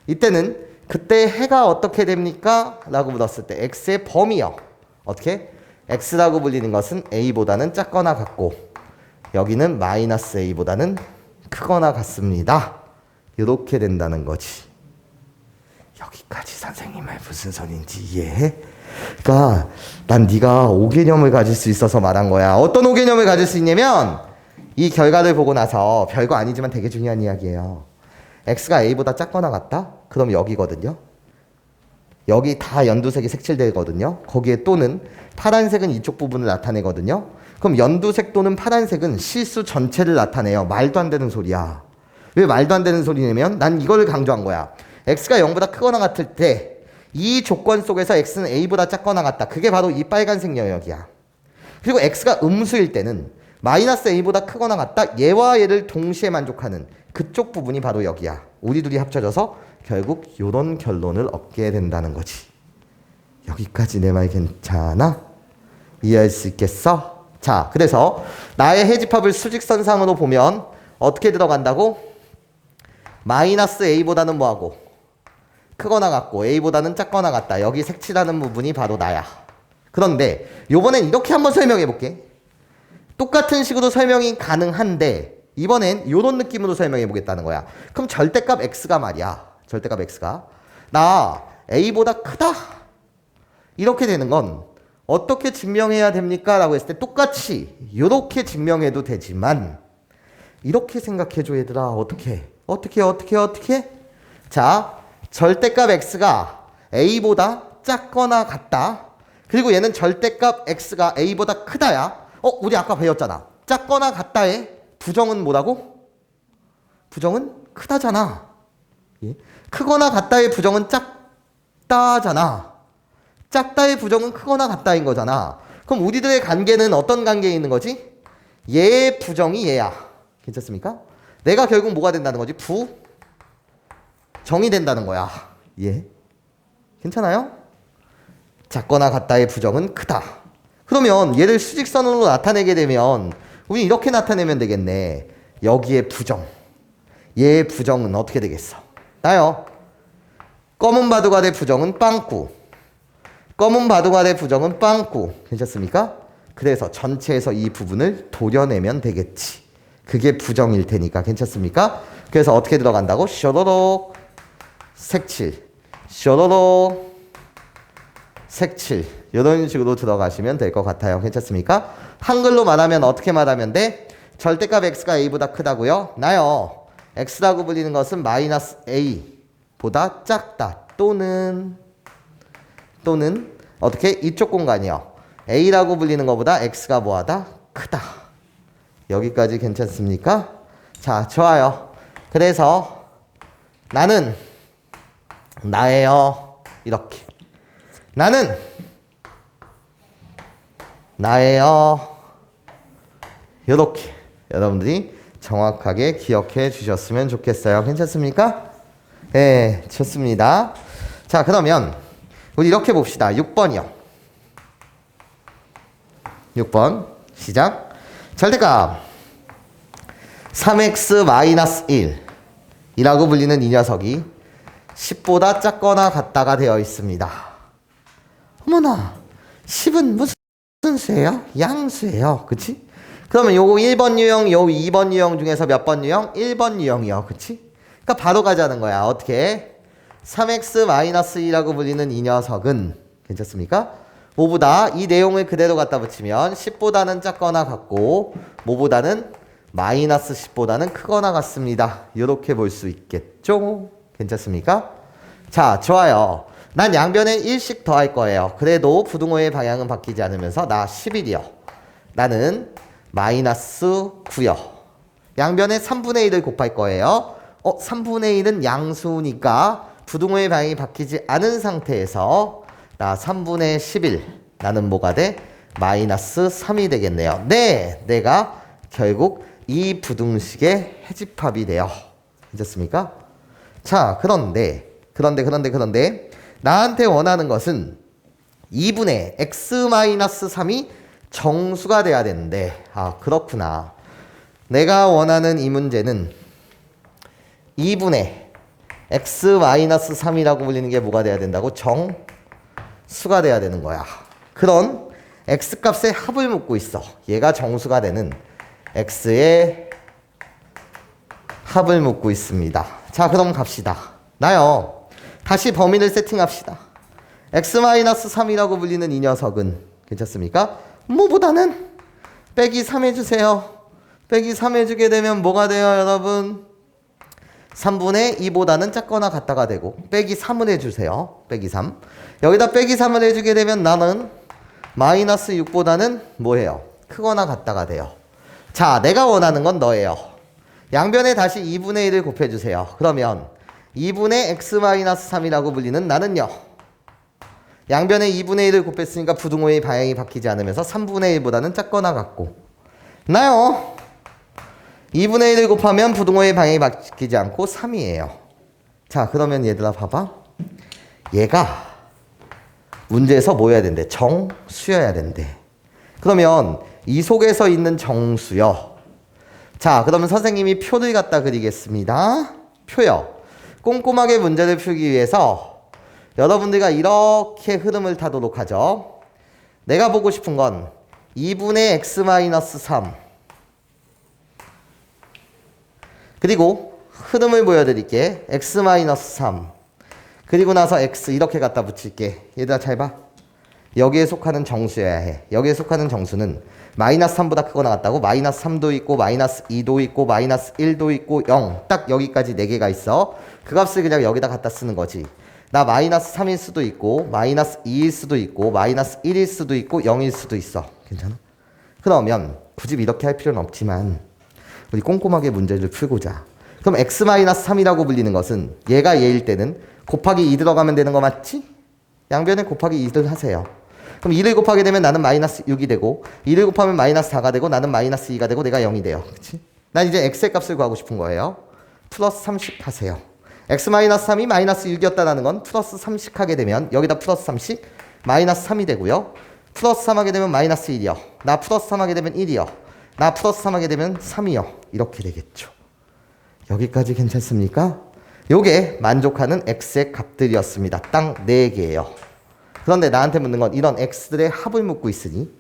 이때는 그때 해가 어떻게 됩니까? 라고 물었을 때 x의 범위요. 어떻게? x라고 불리는 것은 a보다는 작거나 같고 여기는 마이너스 a보다는 크거나 같습니다. 이렇게 된다는 거지. 여기까지 선생님 말 무슨 소리인지 이해해? 그러니까 난 네가 5개념을 가질 수 있어서 말한 거야. 어떤 5개념을 가질 수 있냐면 이 결과를 보고 나서 별거 아니지만 되게 중요한 이야기예요. x가 a보다 작거나 같다? 그럼 여기거든요. 여기 다 연두색이 색칠되거든요. 거기에 또는 파란색은 이쪽 부분을 나타내거든요. 그럼 연두색 또는 파란색은 실수 전체를 나타내요. 말도 안 되는 소리야. 왜 말도 안 되는 소리냐면 난 이걸 강조한 거야. x가 0보다 크거나 같을 때 이 조건 속에서 x는 a보다 작거나 같다. 그게 바로 이 빨간색 영역이야. 그리고 x가 음수일 때는 마이너스 a보다 크거나 같다. 얘와 얘를 동시에 만족하는 그쪽 부분이 바로 여기야. 우리 둘이 합쳐져서 결국 요런 결론을 얻게 된다는 거지. 여기까지 내 말 괜찮아? 이해할 수 있겠어? 자, 그래서 나의 해집합을 수직선상으로 보면 어떻게 들어간다고? 마이너스 a보다는 뭐하고? 크거나 같고 a보다는 작거나 같다. 여기 색칠하는 부분이 바로 나야. 그런데 요번엔 이렇게 한번 설명해 볼게. 똑같은 식으로 설명이 가능한데 이번엔 요런 느낌으로 설명해 보겠다는 거야. 그럼 절대값 x가 말이야. 절대값 x가 나 a보다 크다. 이렇게 되는 건 어떻게 증명해야 됩니까? 라고 했을 때 똑같이 이렇게 증명해도 되지만 이렇게 생각해줘 얘들아. 어떻게? 자, 절대값 x가 a보다 작거나 같다. 그리고 얘는 절대값 x가 a보다 크다야. 우리 아까 배웠잖아. 작거나 같다의 부정은 뭐라고? 부정은 크다잖아. 예? 크거나 같다의 부정은 작다잖아. 작다의 부정은 크거나 같다인 거잖아. 그럼 우리들의 관계는 어떤 관계에 있는 거지? 얘의 부정이 얘야. 괜찮습니까? 내가 결국 뭐가 된다는 거지? 부정이 된다는 거야. 예? 괜찮아요? 작거나 같다의 부정은 크다. 그러면 얘를 수직선으로 나타내게 되면 우리 이렇게 나타내면 되겠네. 여기에 부정. 얘의 부정은 어떻게 되겠어? 나요. 검은 바둑알의 부정은 빵꾸. 검은 바둑알의 부정은 빵꾸. 괜찮습니까? 그래서 전체에서 이 부분을 도려내면 되겠지. 그게 부정일 테니까. 괜찮습니까? 그래서 어떻게 들어간다고? 쇼로록 색칠. 쇼로록 색칠. 이런 식으로 들어가시면 될 것 같아요. 괜찮습니까? 한글로 말하면 어떻게 말하면 돼? 절대값 x가 a보다 크다고요? 나요. x라고 불리는 것은 마이너스 a보다 작다. 또는 어떻게? 이쪽 공간이요. a라고 불리는 것보다 x가 뭐하다? 크다. 여기까지 괜찮습니까? 자, 좋아요. 그래서 나는 나예요. 이렇게. 나는 나예요. 이렇게 여러분들이 정확하게 기억해 주셨으면 좋겠어요. 괜찮습니까? 네, 좋습니다. 자, 그러면 우리 이렇게 봅시다. 6번이요. 6번 시작. 절대값 3x-1 이라고 불리는 이 녀석이 10보다 작거나 같다가 되어 있습니다. 어머나, 10은 무슨 수예요? 양수예요. 그치? 그러면 요거 1번 유형, 요 2번 유형 중에서 몇 번 유형? 1번 유형이요. 그치? 그러니까 바로 가자는 거야. 어떻게? 3x-2라고 불리는 이 녀석은 괜찮습니까? 뭐보다 이 내용을 그대로 갖다 붙이면 10보다는 작거나 같고 뭐보다는 마이너스 10보다는 크거나 같습니다. 이렇게 볼 수 있겠죠? 괜찮습니까? 자, 좋아요. 난 양변에 1씩 더할 거예요. 그래도 부등호의 방향은 바뀌지 않으면서 나 11이요. 나는 마이너스 9요. 양변에 3분의 1을 곱할 거예요. 3분의 1은 양수니까 부등호의 방향이 바뀌지 않은 상태에서 나 3분의 11 나는 뭐가 돼? 마이너스 3이 되겠네요. 네, 내가 결국 이 부등식의 해집합이 돼요. 괜찮습니까? 자, 그런데 나한테 원하는 것은 2분의 x-3이 정수가 돼야 되는데 그렇구나. 내가 원하는 이 문제는 2분의 x-3이라고 불리는 게 뭐가 돼야 된다고? 정수가 돼야 되는 거야. 그런 x값의 합을 묻고 있어. 얘가 정수가 되는 x의 합을 묻고 있습니다. 자, 그럼 갑시다. 나요. 다시 범위를 세팅합시다. x-3이라고 불리는 이 녀석은 괜찮습니까? 뭐보다는 빼기 3 해주세요. 빼기 3 해주게 되면 뭐가 돼요, 여러분? 3분의 2보다는 작거나 같다가 되고 빼기 3을 해주세요. 빼기 3. 여기다 빼기 3을 해주게 되면 나는 마이너스 6보다는 뭐예요? 크거나 같다가 돼요. 자, 내가 원하는 건 너예요. 양변에 다시 2분의 1을 곱해주세요. 그러면 2분의 x-3이라고 불리는 나는요. 양변에 2분의 1을 곱했으니까 부등호의 방향이 바뀌지 않으면서 3분의 1보다는 작거나 같고 나요. 2분의 1을 곱하면 부등호의 방향이 바뀌지 않고 3이에요. 자, 그러면 얘들아 봐봐. 얘가 문제에서 뭐 해야 된대? 정수여야 된대. 그러면 이 속에서 있는 정수요. 자, 그러면 선생님이 표를 갖다 그리겠습니다. 표요. 꼼꼼하게 문제를 풀기 위해서 여러분들과 이렇게 흐름을 타도록 하죠. 내가 보고 싶은 건 2분의 x-3 그리고 흐름을 보여드릴게. x-3 그리고 나서 x 이렇게 갖다 붙일게. 얘들아 잘 봐. 여기에 속하는 정수여야 해. 여기에 속하는 정수는 마이너스 3보다 크거나 같다고 마이너스 3도 있고 마이너스 2도 있고 마이너스 1도 있고 0. 딱 여기까지 4개가 있어. 그 값을 그냥 여기다 갖다 쓰는 거지. 나 마이너스 3일 수도 있고 마이너스 2일 수도 있고 마이너스 1일 수도 있고 0일 수도 있어. 괜찮아? 그러면 굳이 이렇게 할 필요는 없지만 우리 꼼꼼하게 문제를 풀고자. 그럼 x-3이라고 불리는 것은 얘가 얘일 때는 곱하기 2 들어가면 되는 거 맞지? 양변에 곱하기 2를 하세요. 그럼 2를 곱하게 되면 나는 마이너스 6이 되고 2를 곱하면 마이너스 4가 되고 나는 마이너스 2가 되고 내가 0이 돼요. 그치? 난 이제 x의 값을 구하고 싶은 거예요. 플러스 30 하세요. x-3이 마이너스 6이었다는 건 플러스 30 하게 되면 여기다 플러스 30 마이너스 3이 되고요. 플러스 3 하게 되면 마이너스 1이요. 나 플러스 3 하게 되면 1이요. 나 플러스 3 하게 되면 3이요. 이렇게 되겠죠. 여기까지 괜찮습니까? 요게 만족하는 x의 값들이었습니다. 딱 4개예요. 그런데 나한테 묻는 건 이런 x들의 합을 묻고 있으니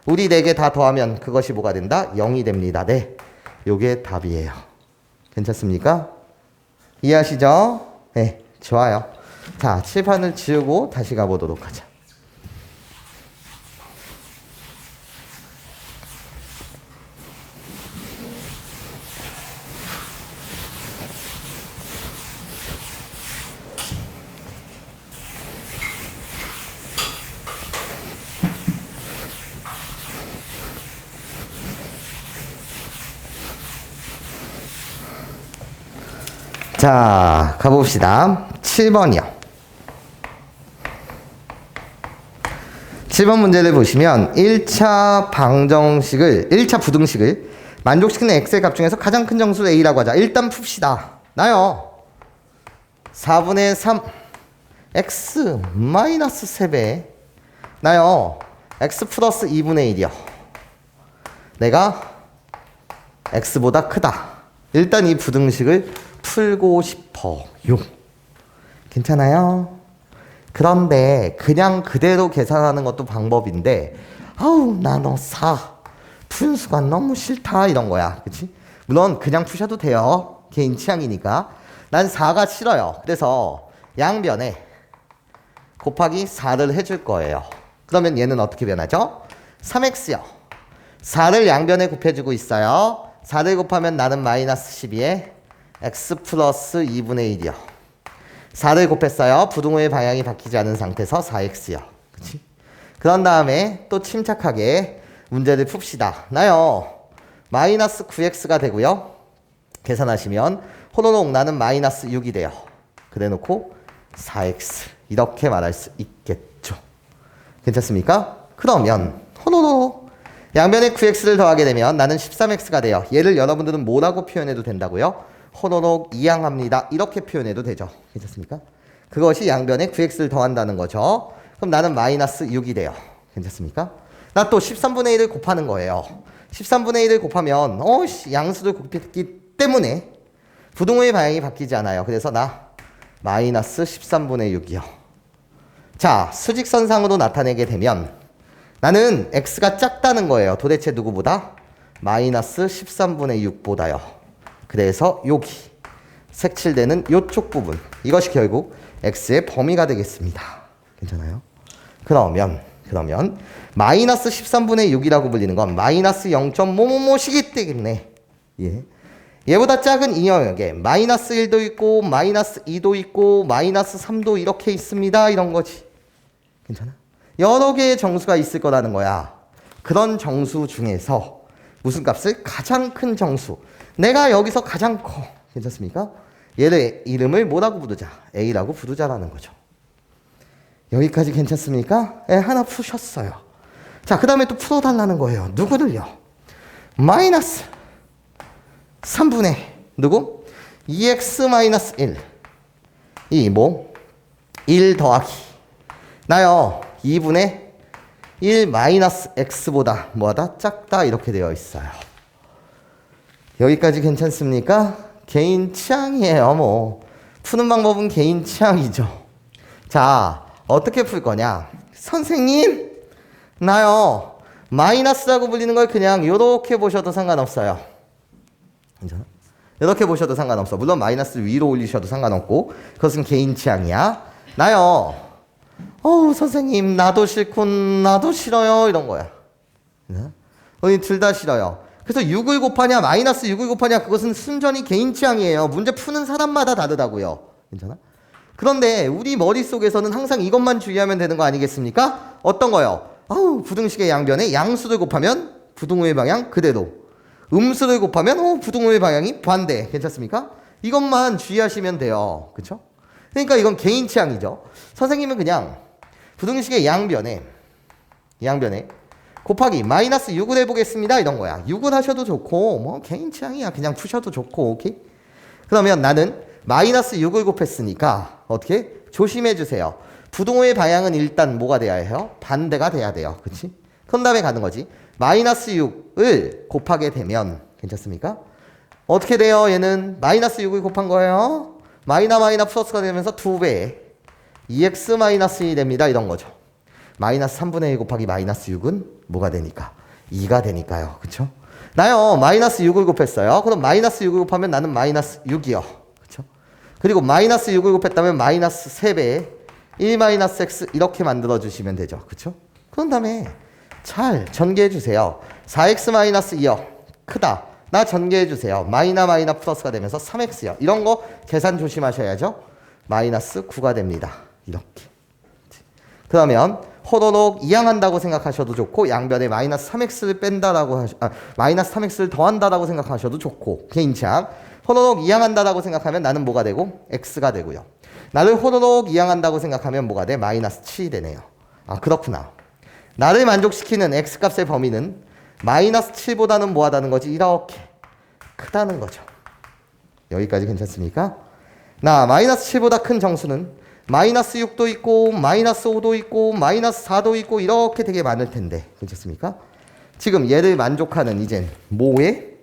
우리 4개 다 더하면 그것이 뭐가 된다? 0이 됩니다. 네, 요게 답이에요. 괜찮습니까? 이해하시죠? 네, 좋아요. 자, 칠판을 지우고 다시 가보도록 하자. 자, 가봅시다. 7번이요. 7번 문제를 보시면 1차 부등식을 만족시키는 x의 값 중에서 가장 큰 정수를 a라고 하자. 일단 풉시다. 나요. 4분의 3 x 마이너스 3배 나요. x 플러스 2분의 1이요. 내가 x보다 크다. 일단 이 부등식을 풀고 싶어요. 괜찮아요? 그런데 그냥 그대로 계산하는 것도 방법인데 아우 나 너 4 분수가 너무 싫다 이런 거야. 그치? 물론 그냥 푸셔도 돼요. 개인 취향이니까. 난 4가 싫어요. 그래서 양변에 곱하기 4를 해줄 거예요. 그러면 얘는 어떻게 변하죠? 3x요. 4를 양변에 곱해주고 있어요. 4를 곱하면 나는 마이너스 12에 x 플러스 2분의 1이요. 4를 곱했어요. 부등호의 방향이 바뀌지 않은 상태에서 4x요. 그치? 그런 다음에 또 침착하게 문제를 풉시다. 나요. 마이너스 9x가 되고요. 계산하시면 호로록 나는 마이너스 6이 돼요. 그래 놓고 4x 이렇게 말할 수 있겠죠. 괜찮습니까? 그러면 호로록 양변에 9x를 더하게 되면 나는 13x가 돼요. 얘를 여러분들은 뭐라고 표현해도 된다고요? 호로록 이항합니다. 이렇게 표현해도 되죠. 괜찮습니까? 그것이 양변에 9x를 더한다는 거죠. 그럼 나는 마이너스 6이 돼요. 괜찮습니까? 나 또 13분의 1을 곱하는 거예요. 13분의 1을 곱하면 양수를 곱했기 때문에 부등호의 방향이 바뀌지 않아요. 그래서 나 마이너스 13분의 6이요. 자, 수직선상으로 나타내게 되면 나는 x가 작다는 거예요. 도대체 누구보다? 마이너스 13분의 6보다요. 그래서 여기 색칠되는 이쪽 부분 이것이 결국 x의 범위가 되겠습니다. 괜찮아요? 그러면 마이너스 13분의 6이라고 불리는 건 마이너스 0.뭐뭐뭐시기 때문에 얘보다 작은 이 영역에 마이너스 1도 있고 마이너스 2도 있고 마이너스 3도 이렇게 있습니다. 이런 거지. 괜찮아? 여러 개의 정수가 있을 거라는 거야. 그런 정수 중에서 무슨 값을? 가장 큰 정수. 내가 여기서 가장 커. 괜찮습니까? 얘를 이름을 뭐라고 부르자? A라고 부르자라는 거죠. 여기까지 괜찮습니까? 하나 푸셨어요. 자, 그 다음에 또 풀어달라는 거예요. 누구를요? 마이너스 3분의 누구? 2x-1 이 뭐? 1 더하기 나요 2분의 1 마이너스 x보다 뭐하다? 작다 이렇게 되어 있어요. 여기까지 괜찮습니까? 개인 취향이에요. 뭐 푸는 방법은 개인 취향이죠. 자, 어떻게 풀 거냐? 선생님, 나요 마이너스라고 불리는 걸 그냥 이렇게 보셔도 상관없어요. 괜찮아? 이렇게 보셔도 상관없어. 물론 마이너스를 위로 올리셔도 상관없고 그것은 개인 취향이야. 나요 선생님 나도 싫고 나도 싫어요 이런 거야. 우리 둘 다 싫어요. 그래서 6을 곱하냐 마이너스 6을 곱하냐 그것은 순전히 개인 취향이에요. 문제 푸는 사람마다 다르다고요. 괜찮아? 그런데 우리 머릿속에서는 항상 이것만 주의하면 되는 거 아니겠습니까? 어떤 거요? 부등식의 양변에 양수를 곱하면 부등호의 방향 그대로, 음수를 곱하면 부등호의 방향이 반대. 괜찮습니까? 이것만 주의하시면 돼요. 그쵸? 그러니까 이건 개인 취향이죠. 선생님은 그냥 부등식의 양변에 곱하기 마이너스 6을 해보겠습니다 이런 거야. 6을 하셔도 좋고 뭐 개인 취향이야. 그냥 푸셔도 좋고. 오케이? 그러면 나는 마이너스 6을 곱했으니까 어떻게? 조심해 주세요. 부등호의 방향은 일단 뭐가 돼야 해요? 반대가 돼야 돼요. 그치? 그런 다음에 가는 거지. 마이너스 6을 곱하게 되면 괜찮습니까? 어떻게 돼요? 얘는 마이너스 6을 곱한 거예요. 마이너 플러스가 되면서 2배 2x 마이너스 1이 됩니다. 이런 거죠. 마이너스 3분의 1 곱하기 마이너스 6은 뭐가 되니까? 2가 되니까요. 그쵸? 나요 마이너스 6을 곱했어요. 그럼 마이너스 6을 곱하면 나는 마이너스 6이요. 그쵸? 그리고 마이너스 6을 곱했다면 마이너스 3배 1 마이너스 x 이렇게 만들어 주시면 되죠. 그쵸? 그런 다음에 잘 전개해 주세요. 4x 마이너스 2요. 크다. 나 전개해 주세요. 마이너 플러스가 되면서 3x요. 이런 거 계산 조심하셔야죠. 마이너스 9가 됩니다. 이렇게. 그러면 호로록 이항한다고 생각하셔도 좋고 양변에 마이너스 3x를 뺀다라고 마이너스 3x를 더한다라고 생각하셔도 좋고 개인 취향. 호로록 이항한다라고 생각하면 나는 뭐가 되고? x가 되고요. 나를 호로록 이항한다고 생각하면 뭐가 돼? 마이너스 7이 되네요. 그렇구나. 나를 만족시키는 x값의 범위는 마이너스 7보다는 뭐하다는 거지? 이렇게 크다는 거죠. 여기까지 괜찮습니까? 나 마이너스 7보다 큰 정수는 마이너스 6도 있고 마이너스 5도 있고 마이너스 4도 있고 이렇게 되게 많을 텐데 괜찮습니까? 지금 얘를 만족하는 이젠 뭐의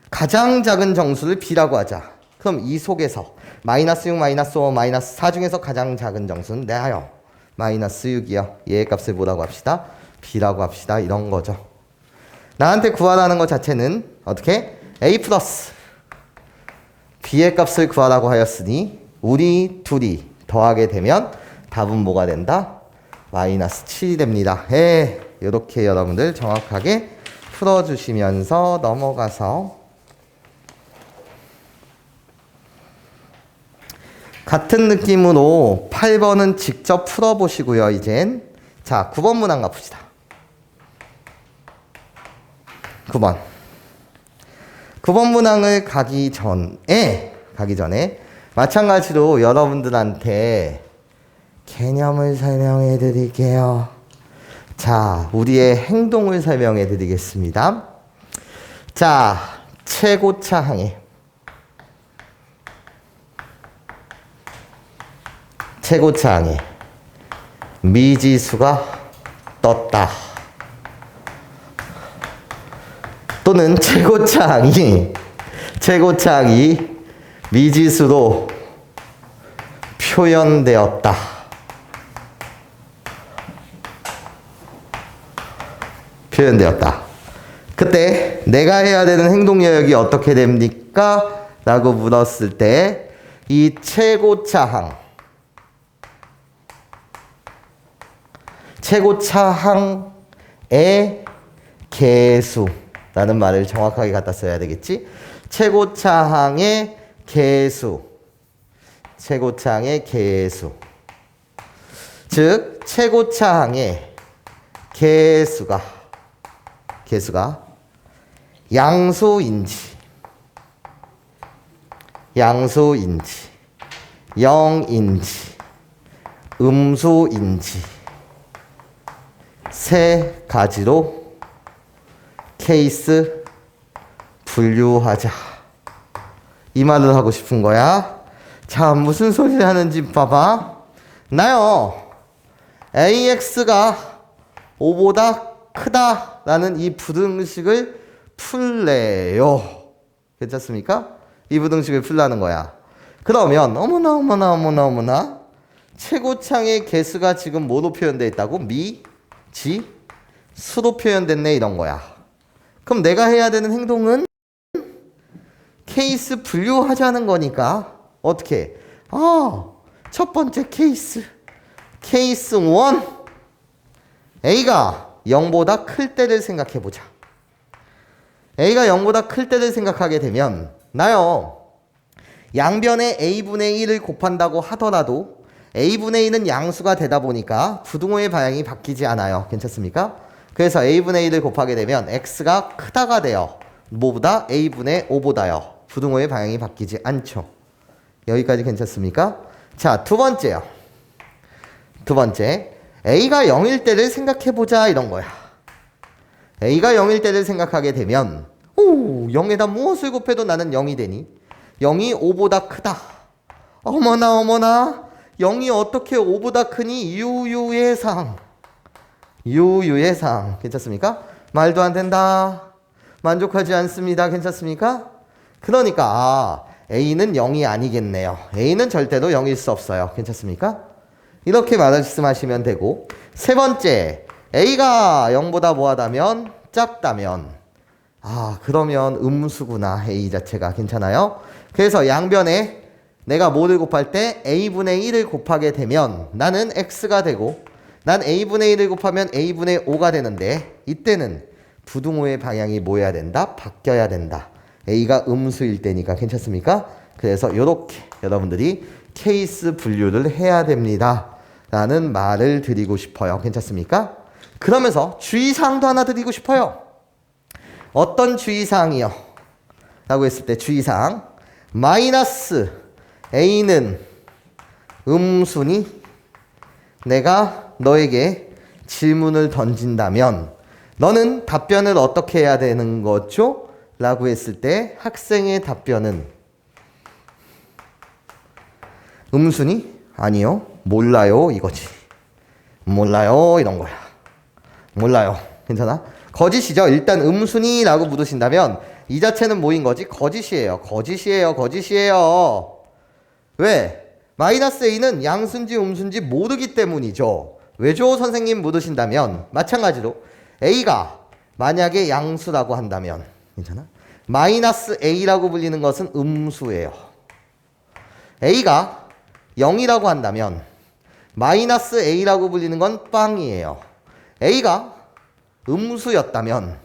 가장 작은 정수를 b라고 하자. 그럼 이 속에서 마이너스 6, 마이너스 5, 마이너스 4 중에서 가장 작은 정수는 내가요 마이너스 6이요. 얘의 값을 뭐라고 합시다? b라고 합시다. 이런 거죠. 나한테 구하라는 것 자체는 어떻게? a 플러스 b의 값을 구하라고 하였으니 우리 둘이 더하게 되면 답은 뭐가 된다? 마이너스 7이 됩니다. 이렇게 여러분들 정확하게 풀어주시면서 넘어가서 같은 느낌으로 8번은 직접 풀어보시고요. 이젠 자 9번 문항 가봅시다. 9번 문항을 가기 전에 마찬가지로 여러분들한테 개념을 설명해 드릴게요. 자, 우리의 행동을 설명해 드리겠습니다. 자, 최고차 항에 미지수가 떴다. 또는 최고차항이 미지수로 표현되었다. 그때 내가 해야 되는 행동 여역이 어떻게 됩니까? 라고 물었을 때 이 최고차항의 개수라는 말을 정확하게 갖다 써야 되겠지? 최고차항의 개수. 즉 최고차항의 개수가 양수인지 0인지 음수인지 세 가지로 케이스 분류하자. 이 말을 하고 싶은 거야. 자, 무슨 소리를 하는지 봐봐. 나요, AX가 5보다 크다라는 이 부등식을 풀래요. 괜찮습니까? 이 부등식을 풀라는 거야. 그러면 어머나 최고창의 개수가 지금 뭐로 표현되어 있다고? 미, 지, 수로 표현됐네 이런 거야. 그럼 내가 해야 되는 행동은 케이스 분류하자는 거니까 어떻게? 첫 번째 케이스 1, A가 0보다 클 때를 생각해 보자. A가 0보다 클 때를 생각하게 되면 나요, 양변에 A분의 1을 곱한다고 하더라도 A분의 1은 양수가 되다 보니까 부등호의 방향이 바뀌지 않아요. 괜찮습니까? 그래서 A분의 1을 곱하게 되면 X가 크다가 돼요. 뭐보다? A분의 5보다요. 부등호의 방향이 바뀌지 않죠. 여기까지 괜찮습니까? 자, 두 번째 A가 0일 때를 생각해보자 이런 거야. A가 0일 때를 생각하게 되면 0에다 무엇을 곱해도 나는 0이 되니 0이 5보다 크다. 어머나 0이 어떻게 5보다 크니? 유유예상. 괜찮습니까? 말도 안 된다. 만족하지 않습니다. 괜찮습니까? 그러니까 A는 0이 아니겠네요. A는 절대로 0일 수 없어요. 괜찮습니까? 이렇게 말씀하시면 되고, 세 번째, A가 0보다 뭐하다면? 작다면, 그러면 음수구나. A 자체가. 괜찮아요? 그래서 양변에 내가 뭐를 곱할 때 A분의 1을 곱하게 되면 나는 X가 되고, 난 A분의 1을 곱하면 A분의 5가 되는데, 이때는 부등호의 방향이 뭐여야 된다? 바뀌어야 된다. A가 음수일 때니까. 괜찮습니까? 그래서 이렇게 여러분들이 케이스 분류를 해야 됩니다 라는 말을 드리고 싶어요. 괜찮습니까? 그러면서 주의사항도 하나 드리고 싶어요. 어떤 주의사항이요? 라고 했을 때 주의사항, 마이너스 A는 음수니? 내가 너에게 질문을 던진다면 너는 답변을 어떻게 해야 되는 거죠? 라고 했을 때 학생의 답변은 음수니? 아니요. 몰라요. 이거지. 몰라요. 이런 거야. 몰라요. 괜찮아? 거짓이죠. 일단 음수니? 라고 물으신다면 이 자체는 뭐인 거지? 거짓이에요. 왜? 마이너스 A는 양수인지 음수인지 모르기 때문이죠. 왜죠? 선생님 물으신다면 마찬가지로 A가 만약에 양수라고 한다면 괜찮아? 마이너스 A라고 불리는 것은 음수예요. A가 0이라고 한다면 마이너스 A라고 불리는 건 빵이에요. A가 음수였다면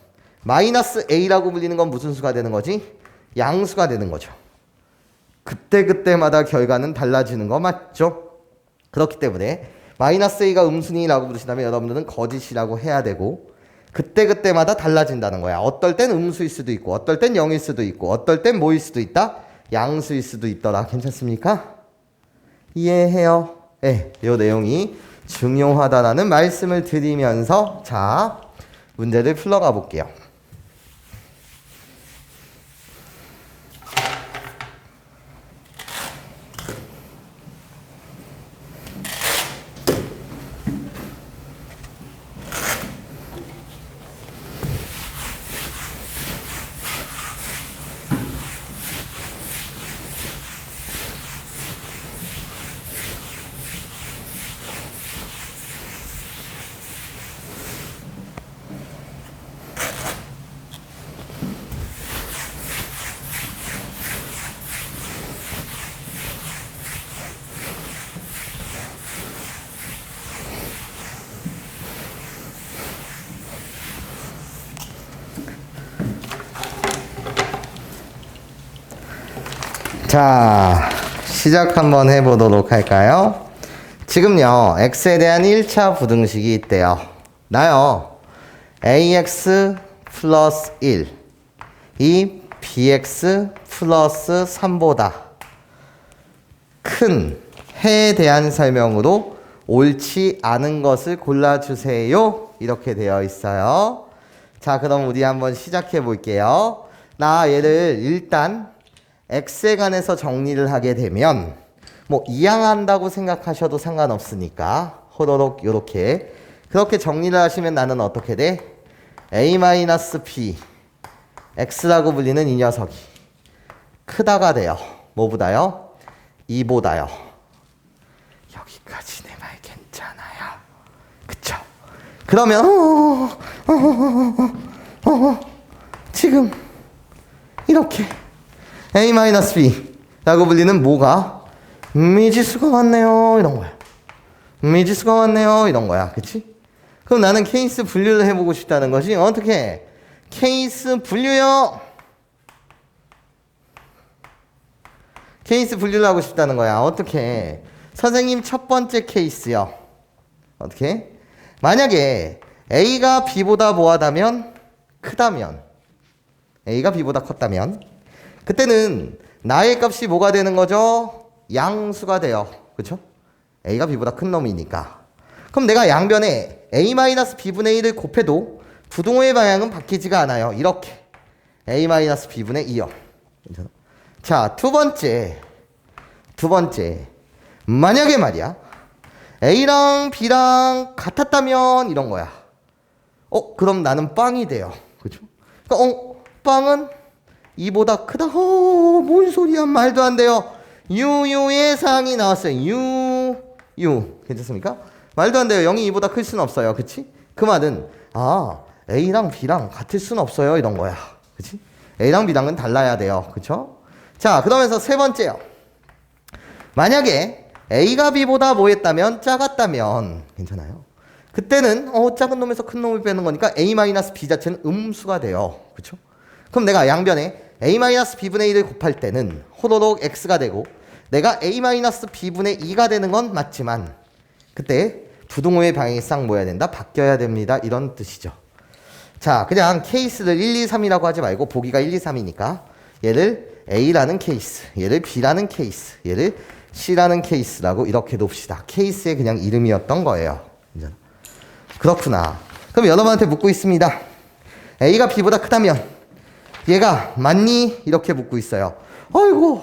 마이너스 A라고 불리는 건 무슨 수가 되는 거지? 양수가 되는 거죠. 그때마다 결과는 달라지는 거 맞죠? 그렇기 때문에 마이너스 A가 음수니라고 부르신다면 여러분들은 거짓이라고 해야 되고 그때마다 달라진다는 거야. 어떨 땐 음수일 수도 있고 어떨 땐 0일 수도 있고 어떨 땐 뭐일 수도 있다? 양수일 수도 있더라. 괜찮습니까? 이해해요? 네, 이 내용이 중요하다라는 말씀을 드리면서 자, 문제를 풀러가 볼게요. 자, 시작 한번 해보도록 할까요? 지금요, x에 대한 1차 부등식이 있대요. 나요, ax 플러스 1, 이 bx 플러스 3보다 큰 해에 대한 설명으로 옳지 않은 것을 골라주세요. 이렇게 되어 있어요. 자, 그럼 우리 한번 시작해 볼게요. 나 얘를 일단 x에 관해서 정리를 하게 되면 뭐 이항한다고 생각하셔도 상관없으니까 호로록 요렇게 그렇게 정리를 하시면 나는 어떻게 돼? a-b x라고 불리는 이 녀석이 크다가 돼요. 뭐보다요? 2보다요. 여기까지 내 말 괜찮아요. 그쵸? 그러면 지금 이렇게 a-b라고 불리는 뭐가 미지수가 왔네요. 이런 거야. 미지수가 왔네요. 이런 거야. 그치? 그럼 나는 케이스 분류를 해보고 싶다는 것이 어떻게? 케이스 분류요. 케이스 분류를 하고 싶다는 거야. 어떻게? 선생님 첫 번째 케이스요. 어떻게? 만약에 A가 B보다 뭐하다면? 크다면 A가 B보다 컸다면 그때는 나의 값이 뭐가 되는 거죠? 양수가 돼요. 그쵸? A가 B보다 큰 놈이니까. 그럼 내가 양변에 A-B분의 1을 곱해도 부등호의 방향은 바뀌지가 않아요. 이렇게 A-B분의 2요. 괜찮아? 자, 두 번째 만약에 말이야 A랑 B랑 같았다면 이런 거야. 그럼 나는 빵이 돼요. 그죠? 그러니까 빵은 2보다 크다. 뭔 소리야? 말도 안 돼요. 유의 사항이 나왔어요. 유. 괜찮습니까? 말도 안 돼요. 0이 2보다 클 수는 없어요. 그치? 그 말은 A랑 B랑 같을 수는 없어요. 이런 거야. 그치? A랑 B랑은 달라야 돼요. 그쵸? 자, 그러면서 세 번째요. 만약에 A가 B보다 뭐했다면? 작았다면 괜찮아요? 그때는 작은 놈에서 큰 놈을 빼는 거니까 A-B 자체는 음수가 돼요. 그쵸? 그럼 내가 양변에 A-B분의 1을 곱할 때는 호로록 X가 되고 내가 A-B분의 2가 되는 건 맞지만 그때 부등호의 방향이 싹 뭐야 된다? 바뀌어야 됩니다. 이런 뜻이죠. 자, 그냥 케이스를 1, 2, 3이라고 하지 말고 보기가 1, 2, 3이니까 얘를 A라는 케이스, 얘를 B라는 케이스, 얘를 C라는 케이스라고 이렇게 놓읍시다. 케이스의 그냥 이름이었던 거예요. 그렇구나. 그럼 여러분한테 묻고 있습니다. A가 B보다 크다면 얘가 맞니? 이렇게 묻고 있어요. 어이구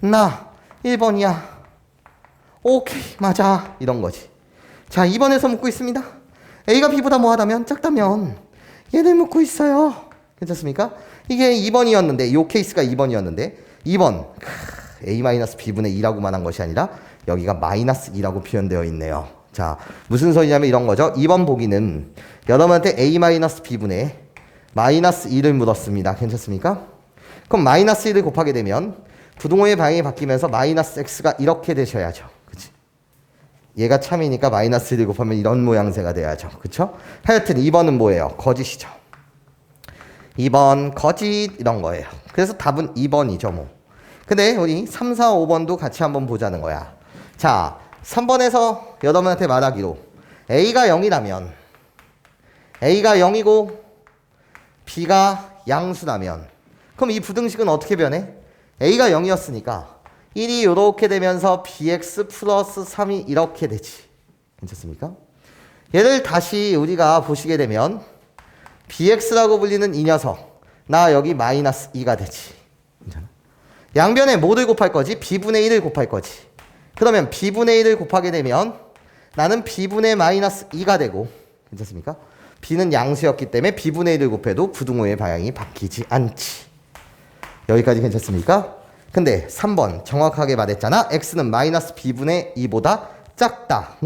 나 1번이야. 오케이 맞아. 이런 거지. 자 2번에서 묻고 있습니다. A가 B보다 뭐하다면? 작다면 얘를 묻고 있어요. 괜찮습니까? 이게 2번이었는데 이 케이스가 2번이었는데 2번 A-B분의 2라고만 한 것이 아니라 여기가 마이너스 2라고 표현되어 있네요. 자 무슨 소리냐면 이런 거죠. 2번 보기는 여러분한테 A-B분의 마이너스 2를 물었습니다. 괜찮습니까? 그럼 마이너스 1을 곱하게 되면 부등호의 방향이 바뀌면서 마이너스 x가 이렇게 되셔야죠. 그치? 얘가 참이니까 마이너스 1을 곱하면 이런 모양새가 돼야죠. 그쵸? 하여튼 2번은 뭐예요? 거짓이죠. 2번 거짓 이런 거예요. 그래서 답은 2번이죠 뭐. 근데 우리 3, 4, 5번도 같이 한번 보자는 거야. 자 3번에서 여러분한테 말하기로 A가 0이라면 A가 0이고 B가 양수라면 그럼 이 부등식은 어떻게 변해? A가 0이었으니까 1이 이렇게 되면서 bx 플러스 3이 이렇게 되지. 괜찮습니까? 얘를 다시 우리가 보시게 되면 bx라고 불리는 이 녀석 나 여기 마이너스 2가 되지. 괜찮아? 양변에 뭐를 곱할 거지? b분의 1을 곱할 거지. 그러면 b분의 1을 곱하게 되면 나는 b분의 마이너스 2가 되고 괜찮습니까? b는 양수였기 때문에 b분의 1을 곱해도 부등호의 방향이 바뀌지 않지. 여기까지 괜찮습니까? 근데 3번 정확하게 말했잖아. x는 마이너스 b분의 2보다 작다.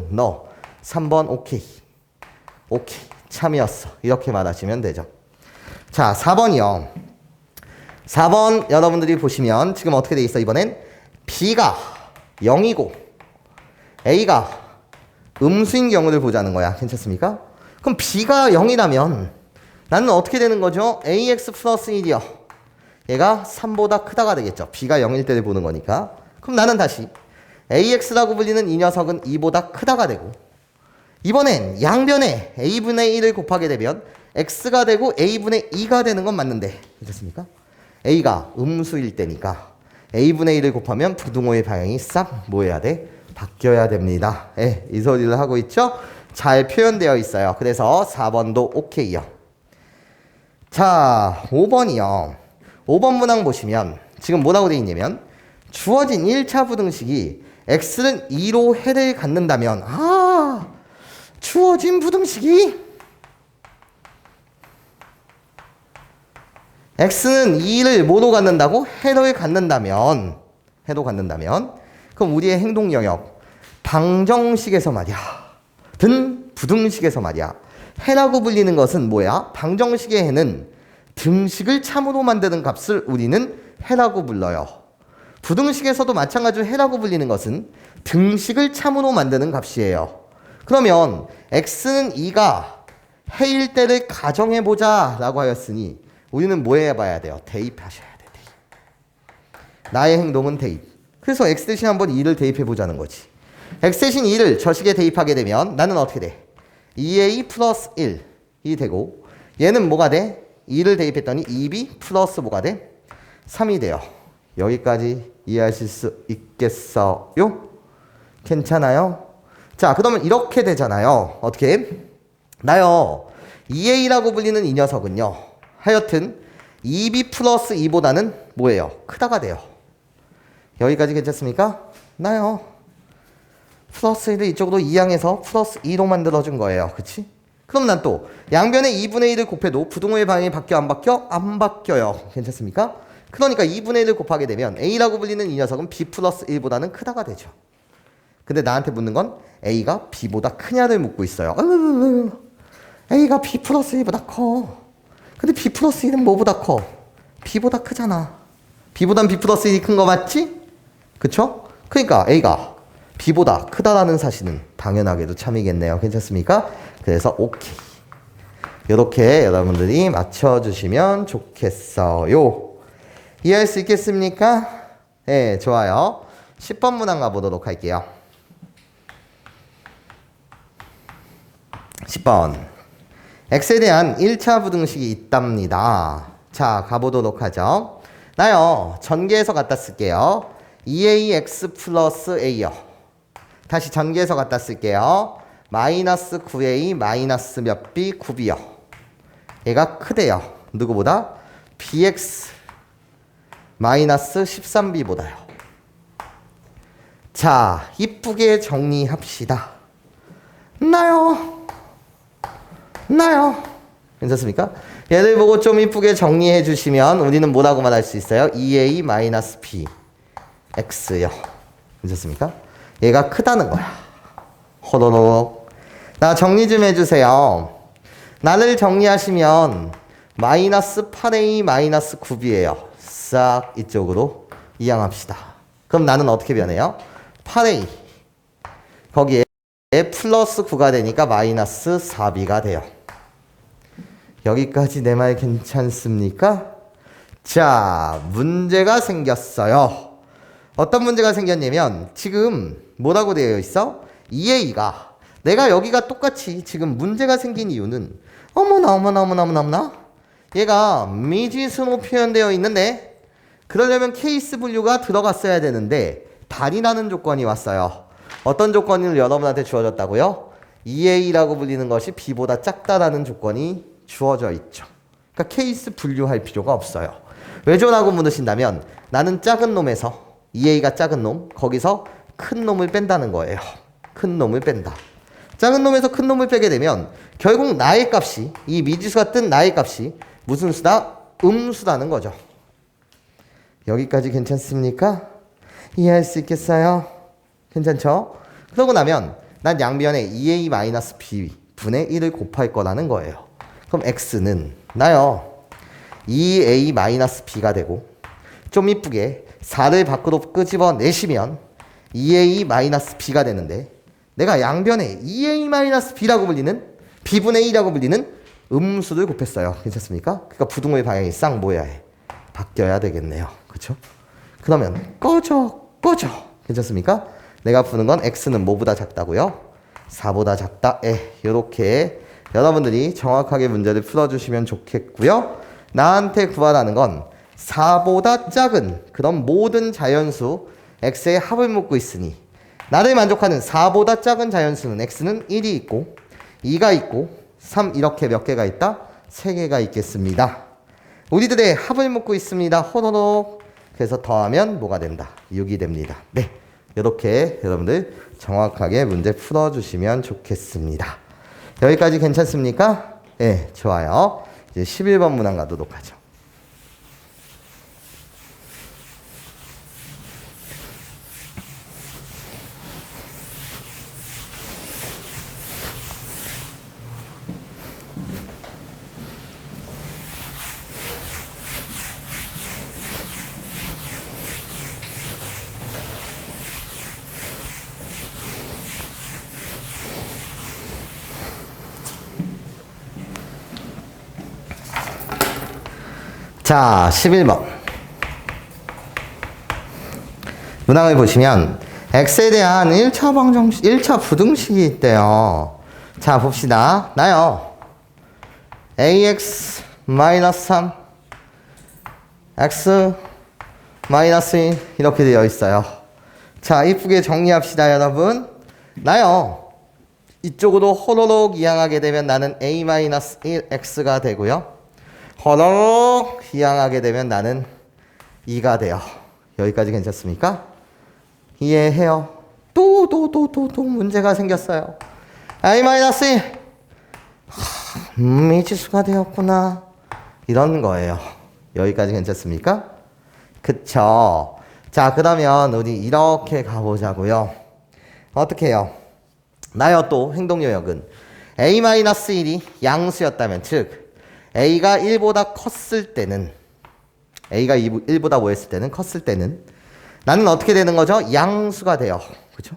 너 3번 오케이. 오케이. 참이었어. 이렇게 말하시면 되죠. 자 4번이요. 4번 여러분들이 보시면 지금 어떻게 돼 있어? 이번엔 b가 0이고 a가 음수인 경우를 보자는 거야. 괜찮습니까? 그럼 b가 0이라면 나는 어떻게 되는 거죠? ax 플러스 1이요. 얘가 3보다 크다가 되겠죠. b가 0일 때를 보는 거니까. 그럼 나는 다시 ax라고 불리는 이 녀석은 2보다 크다가 되고 이번엔 양변에 a분의 1을 곱하게 되면 x가 되고 a분의 2가 되는 건 맞는데 괜찮습니까? a가 음수일 때니까 a분의 1을 곱하면 부등호의 방향이 싹 뭐 해야 돼? 바뀌어야 됩니다. 이 소리를 하고 있죠? 잘 표현되어 있어요. 그래서 4번도 오케이요. 자 5번이요. 5번 문항 보시면 지금 뭐라고 돼 있냐면 주어진 1차 부등식이 x는 2로 해를 갖는다면 주어진 부등식이 x는 2를 뭐로 갖는다고? 해를 갖는다면 그럼 우리의 행동 영역 방정식에서 말이야 든 부등식에서 말이야 해라고 불리는 것은 뭐야? 방정식의 해는 등식을 참으로 만드는 값을 우리는 해라고 불러요. 부등식에서도 마찬가지로 해라고 불리는 것은 등식을 참으로 만드는 값이에요. 그러면 x는 2가 해일 때를 가정해보자 라고 하였으니 우리는 뭐 해봐야 돼요? 대입하셔야 돼. 대입. 나의 행동은 대입. 그래서 x 대신 한번 2를 대입해보자는 거지. x 대신 2를 저식에 대입하게 되면 나는 어떻게 돼? 2a 플러스 1이 되고 얘는 뭐가 돼? 2를 대입했더니 2b 플러스 뭐가 돼? 3이 돼요. 여기까지 이해하실 수 있겠어요? 괜찮아요? 자, 그러면 이렇게 되잖아요. 어떻게? 나요. 2a라고 불리는 이 녀석은요. 하여튼 2b 플러스 2보다는 뭐예요? 크다가 돼요. 여기까지 괜찮습니까? 나요. 플러스 1을 이쪽으로 이항해서 플러스 2로 만들어준 거예요. 그치? 그럼 난 또 양변에 2분의 1을 곱해도 부등호의 방향이 바뀌어 안 바뀌어? 안 바뀌어요. 괜찮습니까? 그러니까 2분의 1을 곱하게 되면 a라고 불리는 이 녀석은 b 플러스 1보다는 크다가 되죠. 근데 나한테 묻는 건 a가 b보다 크냐를 묻고 있어요. a가 b 플러스 1보다 커. 근데 b 플러스 1은 뭐보다 커? b보다 크잖아. b보단 b 플러스 1이 큰 거 맞지? 그쵸? 그러니까 a가 b보다 크다라는 사실은 당연하게도 참이겠네요. 괜찮습니까? 그래서 오케이. 이렇게 여러분들이 맞춰주시면 좋겠어요. 이해할 수 있겠습니까? 네, 좋아요. 10번 문항 가보도록 할게요. 10번. x에 대한 1차 부등식이 있답니다. 자, 가보도록 하죠. 나요, 전개해서 갖다 쓸게요. 2ax 플러스 a요. 다시 전개해서 갖다 쓸게요. 마이너스 9a 마이너스 몇 b 9b요. 얘가 크대요. 누구보다? bx 마이너스 13b보다요. 자, 이쁘게 정리합시다. 나요. 괜찮습니까? 얘를 보고 좀 이쁘게 정리해 주시면 우리는 뭐라고 말할 수 있어요? 2a 마이너스 b x요. 괜찮습니까? 얘가 크다는 거야. 호로록. 나 정리 좀 해주세요. 나를 정리하시면 마이너스 8a 마이너스 9b예요. 싹 이쪽으로 이항합시다. 그럼 나는 어떻게 변해요? 8a 거기에 플러스 9가 되니까 마이너스 4b가 돼요. 여기까지 내 말 괜찮습니까? 자, 문제가 생겼어요. 어떤 문제가 생겼냐면 지금 뭐라고 되어 있어? 2a가 내가 여기가 똑같이 지금 문제가 생긴 이유는 어머나 얘가 미지수로 표현되어 있는데 그러려면 케이스 분류가 들어갔어야 되는데 단위라는 조건이 왔어요. 어떤 조건을 여러분한테 주어졌다고요? 2a라고 불리는 것이 b보다 작다라는 조건이 주어져 있죠. 그러니까 케이스 분류할 필요가 없어요. 왜죠라고 물으신다면 나는 작은 놈에서 2a가 작은 놈 거기서 큰 놈을 뺀다는 거예요. 큰 놈을 뺀다. 작은 놈에서 큰 놈을 빼게 되면 결국 나의 값이 이 미지수가 뜬 나의 값이 무슨 수다? 음수라는 거죠. 여기까지 괜찮습니까? 이해할 수 있겠어요? 괜찮죠? 그러고 나면 난 양변에 2a-b 분의 1을 곱할 거라는 거예요. 그럼 x는 나요 2a-b가 되고 좀 이쁘게 4를 밖으로 끄집어내시면 2a-b가 되는데 내가 양변에 2a-b라고 불리는 b분의 2라고 불리는 음수를 곱했어요. 괜찮습니까? 그러니까 부등호의 방향이 싹 뭐야 해? 바뀌어야 되겠네요. 그렇죠? 그러면 꺼져. 괜찮습니까? 내가 푸는 건 x는 뭐보다 작다고요? 4보다 작다. 이렇게 여러분들이 정확하게 문제를 풀어주시면 좋겠고요. 나한테 구하라는 건 4보다 작은 그런 모든 자연수 x의 합을 묻고 있으니 나를 만족하는 4보다 작은 자연수는 x는 1이 있고 2가 있고 3 이렇게 몇 개가 있다? 3개가 있겠습니다. 우리들의 합을 묻고 있습니다. 호로록. 그래서 더하면 뭐가 된다? 6이 됩니다. 네, 이렇게 여러분들 정확하게 문제 풀어주시면 좋겠습니다. 여기까지 괜찮습니까? 네, 좋아요. 이제 11번 문항 가도록 하죠. 자, 11번. 문항을 보시면 x에 대한 1차 부등식이 있대요. 자, 봅시다. 나요. ax-3 x-2 이렇게 되어 있어요. 자, 이쁘게 정리합시다, 여러분. 나요. 이쪽으로 호로록 이항하게 되면 나는 a-1x가 되고요. 호로록 이항하게 되면 나는 2가 돼요. 여기까지 괜찮습니까? 이해해요? 또 문제가 생겼어요. a-1 미지수가 되었구나. 이런 거예요. 여기까지 괜찮습니까? 그쵸? 자, 그러면 우리 이렇게 가보자고요. 어떻게 해요? 나요 또 행동요역은 a-1이 양수였다면, 즉 a가 1보다 컸을 때는, a가 1보다 뭐였을 때는, 컸을 때는 나는 어떻게 되는 거죠? 양수가 돼요. 그죠?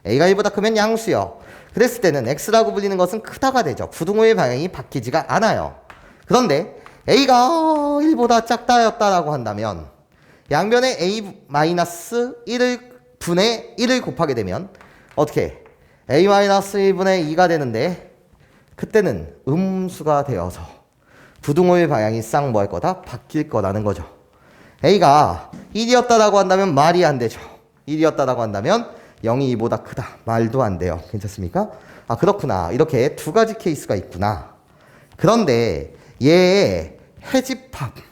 a가 1보다 크면 양수요. 그랬을 때는 x라고 불리는 것은 크다가 되죠. 부등호의 방향이 바뀌지가 않아요. 그런데 a가 1보다 작다였다라고 한다면 양변에 a-1을 분의 1을 곱하게 되면 어떻게 a-1분의 2가 되는데, 그때는 음수가 되어서 부등호의 방향이 싹 뭐 할 거다? 바뀔 거라는 거죠. a가 1이었다라고 한다면 말이 안 되죠. 1이었다라고 한다면 0이 2보다 크다. 말도 안 돼요. 괜찮습니까? 아, 그렇구나. 이렇게 두 가지 케이스가 있구나. 그런데 얘의 해집합을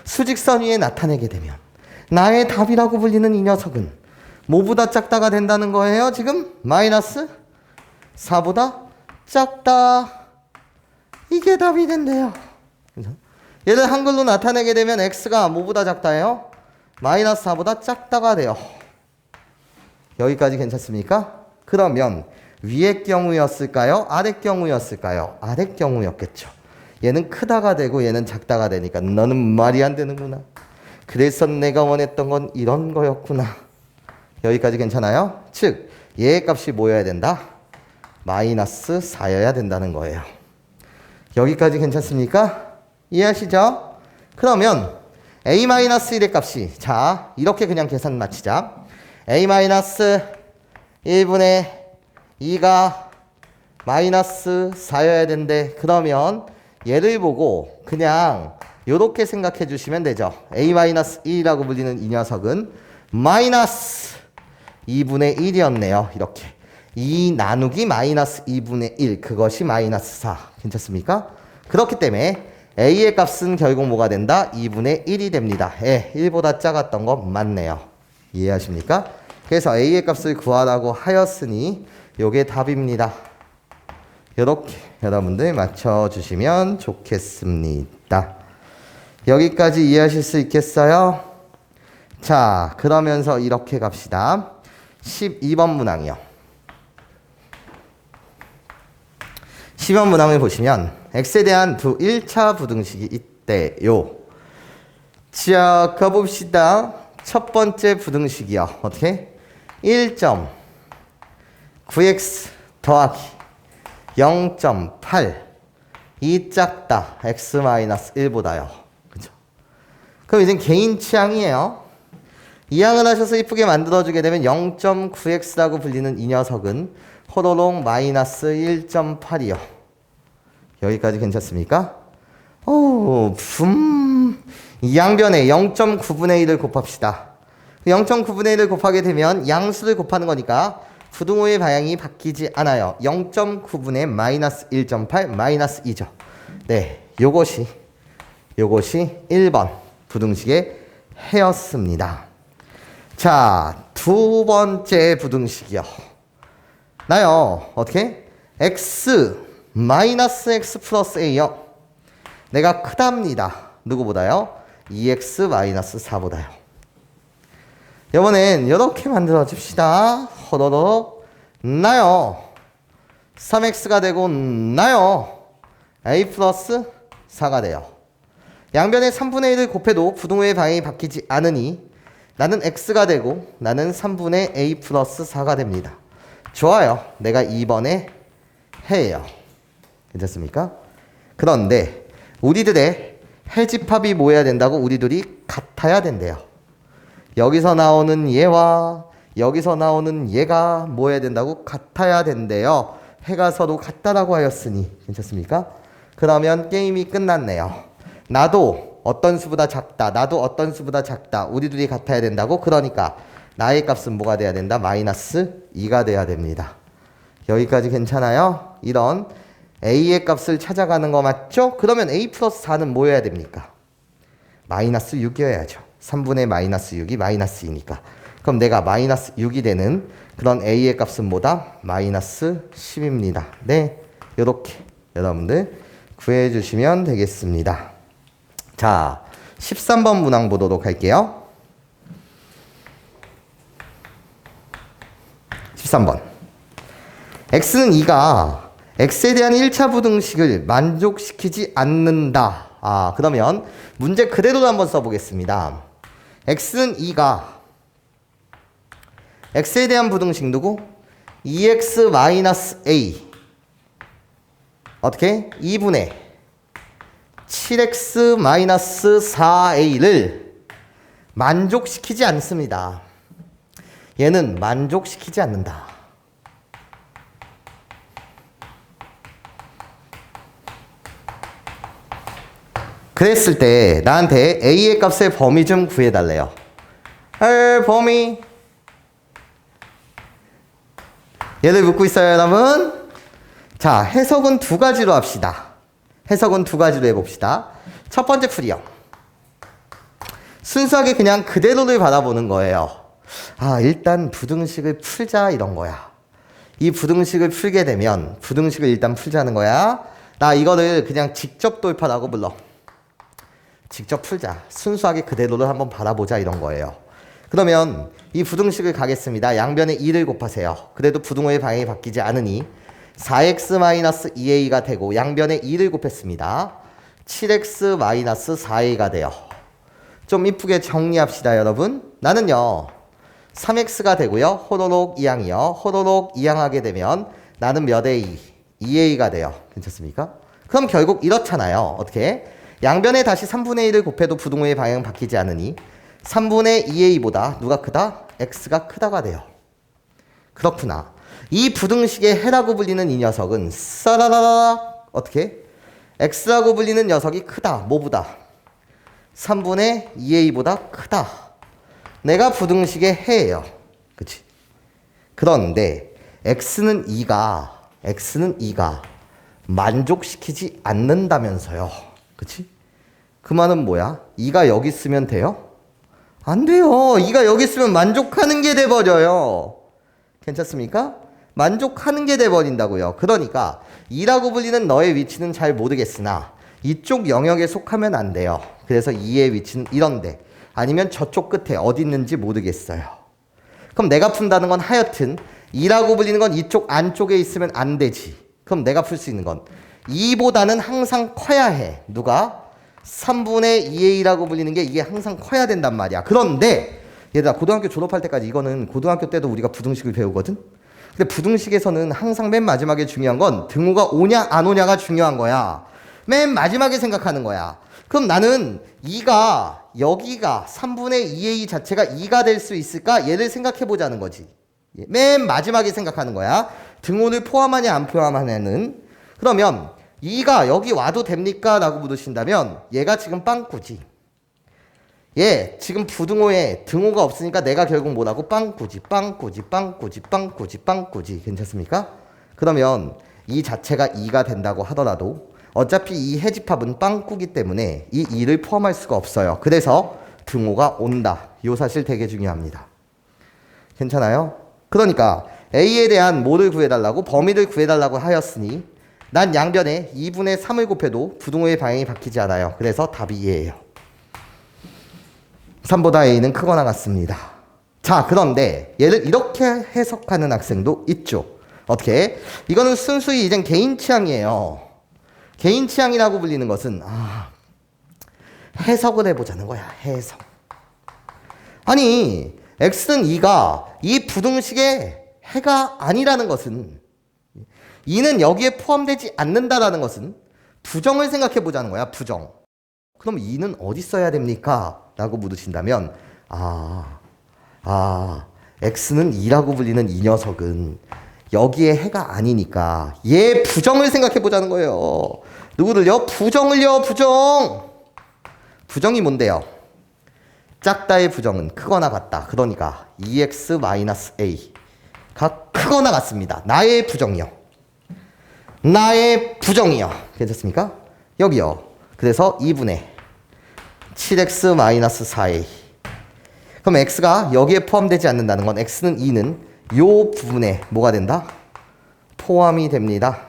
수직선 위에 나타내게 되면 나의 답이라고 불리는 이 녀석은 뭐보다 작다가 된다는 거예요? 지금 마이너스 4보다 작다. 이게 답이 된대요. 얘를 한글로 나타내게 되면 x가 뭐보다 작다예요? 마이너스 4보다 작다가 돼요. 여기까지 괜찮습니까? 그러면 위의 경우였을까요? 아래 경우였을까요? 아래 경우였겠죠. 얘는 크다가 되고 얘는 작다가 되니까 너는 말이 안 되는구나. 그래서 내가 원했던 건 이런 거였구나. 여기까지 괜찮아요? 즉 얘의 값이 뭐여야 된다? 마이너스 4여야 된다는 거예요. 여기까지 괜찮습니까? 이해하시죠? 그러면 a-1의 값이, 자 이렇게 그냥 계산 마치자. a-1분의 2가 마이너스 4여야 된대. 그러면 얘를 보고 그냥 이렇게 생각해 주시면 되죠. a-1이라고 불리는 이 녀석은 마이너스 2분의 1이었네요. 이렇게 2 나누기 마이너스 2분의 1, 그것이 마이너스 4. 괜찮습니까? 그렇기 때문에 a의 값은 결국 뭐가 된다? 2분의 1이 됩니다. 1보다 작았던 거 맞네요. 이해하십니까? 그래서 a의 값을 구하라고 하였으니 요게 답입니다. 이렇게 여러분들 맞춰주시면 좋겠습니다. 여기까지 이해하실 수 있겠어요? 자, 그러면서 이렇게 갑시다. 12번 문항이요. 12번 문항을 보시면 x에 대한 1차 부등식이 있대요. 자, 가봅시다. 첫 번째 부등식이요. 어떻게? 1.9x 더하기 0.8 이 작다. x-1보다요. 그죠? 그럼 이제 개인 취향이에요. 이항을 하셔서 이쁘게 만들어주게 되면 0.9x라고 불리는 이 녀석은 호로록 마이너스 1.8이요. 여기까지 괜찮습니까? 이 양변에 0.9분의 1을 곱합시다. 0.9분의 1을 곱하게 되면 양수를 곱하는 거니까 부등호의 방향이 바뀌지 않아요. 0.9분의 마이너스 1.8 마이너스 2죠. 네, 요것이 1번 부등식의 해였습니다. 자, 두 번째 부등식이요. 나요, 어떻게? x 마이너스 x 플러스 a요. 내가 크답니다. 누구보다요? 2x 마이너스 4보다요. 이번엔 이렇게 만들어 줍시다. 호로록 나요. 3x가 되고 나요. a 플러스 4가 돼요. 양변에 3분의 1을 곱해도 부등호의 방향이 바뀌지 않으니 나는 x가 되고 나는 3분의 a 플러스 4가 됩니다. 좋아요. 내가 2번에 해예요. 괜찮습니까? 그런데 우리들의 해집합이 뭐 해야 된다고? 우리들이 같아야 된대요. 여기서 나오는 얘와 여기서 나오는 얘가 뭐 해야 된다고? 같아야 된대요. 해가 서로 같다라고 하였으니 괜찮습니까? 그러면 게임이 끝났네요. 나도 어떤 수보다 작다. 나도 어떤 수보다 작다. 우리 둘이 같아야 된다고? 그러니까 나의 값은 뭐가 돼야 된다? 마이너스 2가 돼야 됩니다. 여기까지 괜찮아요? 이런 a의 값을 찾아가는 거 맞죠? 그러면 a 플러스 4는 뭐 해야 됩니까? 마이너스 6이어야죠. 3분의 마이너스 6이 마이너스 2니까. 그럼 내가 마이너스 6이 되는 그런 a의 값은 뭐다? 마이너스 10입니다. 네, 요렇게 여러분들 구해주시면 되겠습니다. 자, 13번 문항 보도록 할게요. 13번. x는 2가 x에 대한 1차 부등식을 만족시키지 않는다. 그러면 문제 그대로 한번 써보겠습니다. x는 2가 x에 대한 부등식 누구? 2x-a 어떻게? 2분의 7x-4a를 만족시키지 않습니다. 얘는 만족시키지 않는다. 그랬을 때 나한테 a의 값의 범위 좀 구해달래요. 범위. 얘를 묻고 있어요, 여러분. 자, 해석은 두 가지로 합시다. 해석은 두 가지로 해봅시다. 첫 번째 풀이요. 순수하게 그냥 그대로를 바라보는 거예요. 일단 부등식을 풀자 이런 거야. 이 부등식을 풀게 되면 부등식을 일단 풀자는 거야. 나 이거를 그냥 직접 돌파라고 불러. 직접 풀자. 순수하게 그대로를 한번 바라보자 이런 거예요. 그러면 이 부등식을 가겠습니다. 양변에 2를 곱하세요. 그래도 부등호의 방향이 바뀌지 않으니 4x-2a가 되고 양변에 2를 곱했습니다. 7x-4a가 돼요. 좀 이쁘게 정리합시다, 여러분. 나는요 3x가 되고요. 호로록 2항이요. 호로록 2항 하게 되면 나는 몇 a? 2a가 돼요. 괜찮습니까? 그럼 결국 이렇잖아요. 어떻게? 양변에 다시 3분의 1을 곱해도 부등호의 방향은 바뀌지 않으니 3분의 2a보다 누가 크다? x가 크다가 돼요. 그렇구나. 이 부등식의 해라고 불리는 이 녀석은 싸라라라 어떻게? x라고 불리는 녀석이 크다. 뭐보다? 3분의 2a보다 크다. 내가 부등식의 해예요. 그치? 그런데 x는 2가 만족시키지 않는다면서요. 그치? 그 말은 뭐야? 2가 여기 있으면 돼요? 안 돼요. 2가 여기 있으면 만족하는 게 돼버려요. 괜찮습니까? 만족하는 게 돼버린다고요. 그러니까 2라고 불리는 너의 위치는 잘 모르겠으나 이쪽 영역에 속하면 안 돼요. 그래서 2의 위치는 이런데 아니면 저쪽 끝에 어디 있는지 모르겠어요. 그럼 내가 푼다는 건 하여튼 2라고 불리는 건 이쪽 안쪽에 있으면 안 되지. 그럼 내가 풀 수 있는 건 2보다는 항상 커야 해. 누가? 3분의 2a라고 불리는 게 이게 항상 커야 된단 말이야. 그런데 얘들아 고등학교 졸업할 때까지 이거는 고등학교 때도 우리가 부등식을 배우거든. 근데 부등식에서는 항상 맨 마지막에 중요한 건 등호가 오냐 안 오냐가 중요한 거야. 맨 마지막에 생각하는 거야. 그럼 나는 2가 여기가 3분의 2a 자체가 2가 될 수 있을까? 얘를 생각해 보자는 거지. 맨 마지막에 생각하는 거야. 등호를 포함하냐 안 포함하냐는. 그러면 2가 여기 와도 됩니까? 라고 물으신다면 얘가 지금 빵꾸지. 얘 지금 부등호에 등호가 없으니까 내가 결국 뭐라고? 빵꾸지. 괜찮습니까? 그러면 이 자체가 2가 된다고 하더라도 어차피 이 해집합은 빵꾸기 때문에 이 2를 포함할 수가 없어요. 그래서 등호가 온다. 이 사실 되게 중요합니다. 괜찮아요? 그러니까 A에 대한 뭐를 구해달라고? 범위를 구해달라고 하였으니 난 양변에 2분의 3을 곱해도 부등호의 방향이 바뀌지 않아요. 그래서 답이 2예요. 3보다 A는 크거나 같습니다. 자, 그런데 얘를 이렇게 해석하는 학생도 있죠. 어떻게? 이거는 순수히 이젠 개인 취향이에요. 개인 취향이라고 불리는 것은 해석을 해보자는 거야. 해석. 아니 x는 2가 이 부등식의 해가 아니라는 것은 2는 여기에 포함되지 않는다라는 것은 부정을 생각해 보자는 거야. 부정. 그럼 2는 어디 써야 됩니까? 라고 물으신다면 x는 2라고 불리는 이 녀석은 여기에 해가 아니니까 얘 부정을 생각해 보자는 거예요. 누구를요? 부정을요. 부정. 부정이 뭔데요? 작다의 부정은 크거나 같다. 그러니까 2x-a가 크거나 같습니다. 나의 부정이요. 나의 부정이요. 괜찮습니까? 여기요. 그래서 2분의 7x-4a. 그럼 x가 여기에 포함되지 않는다는 건 x는 2는 요 부분에 뭐가 된다? 포함이 됩니다.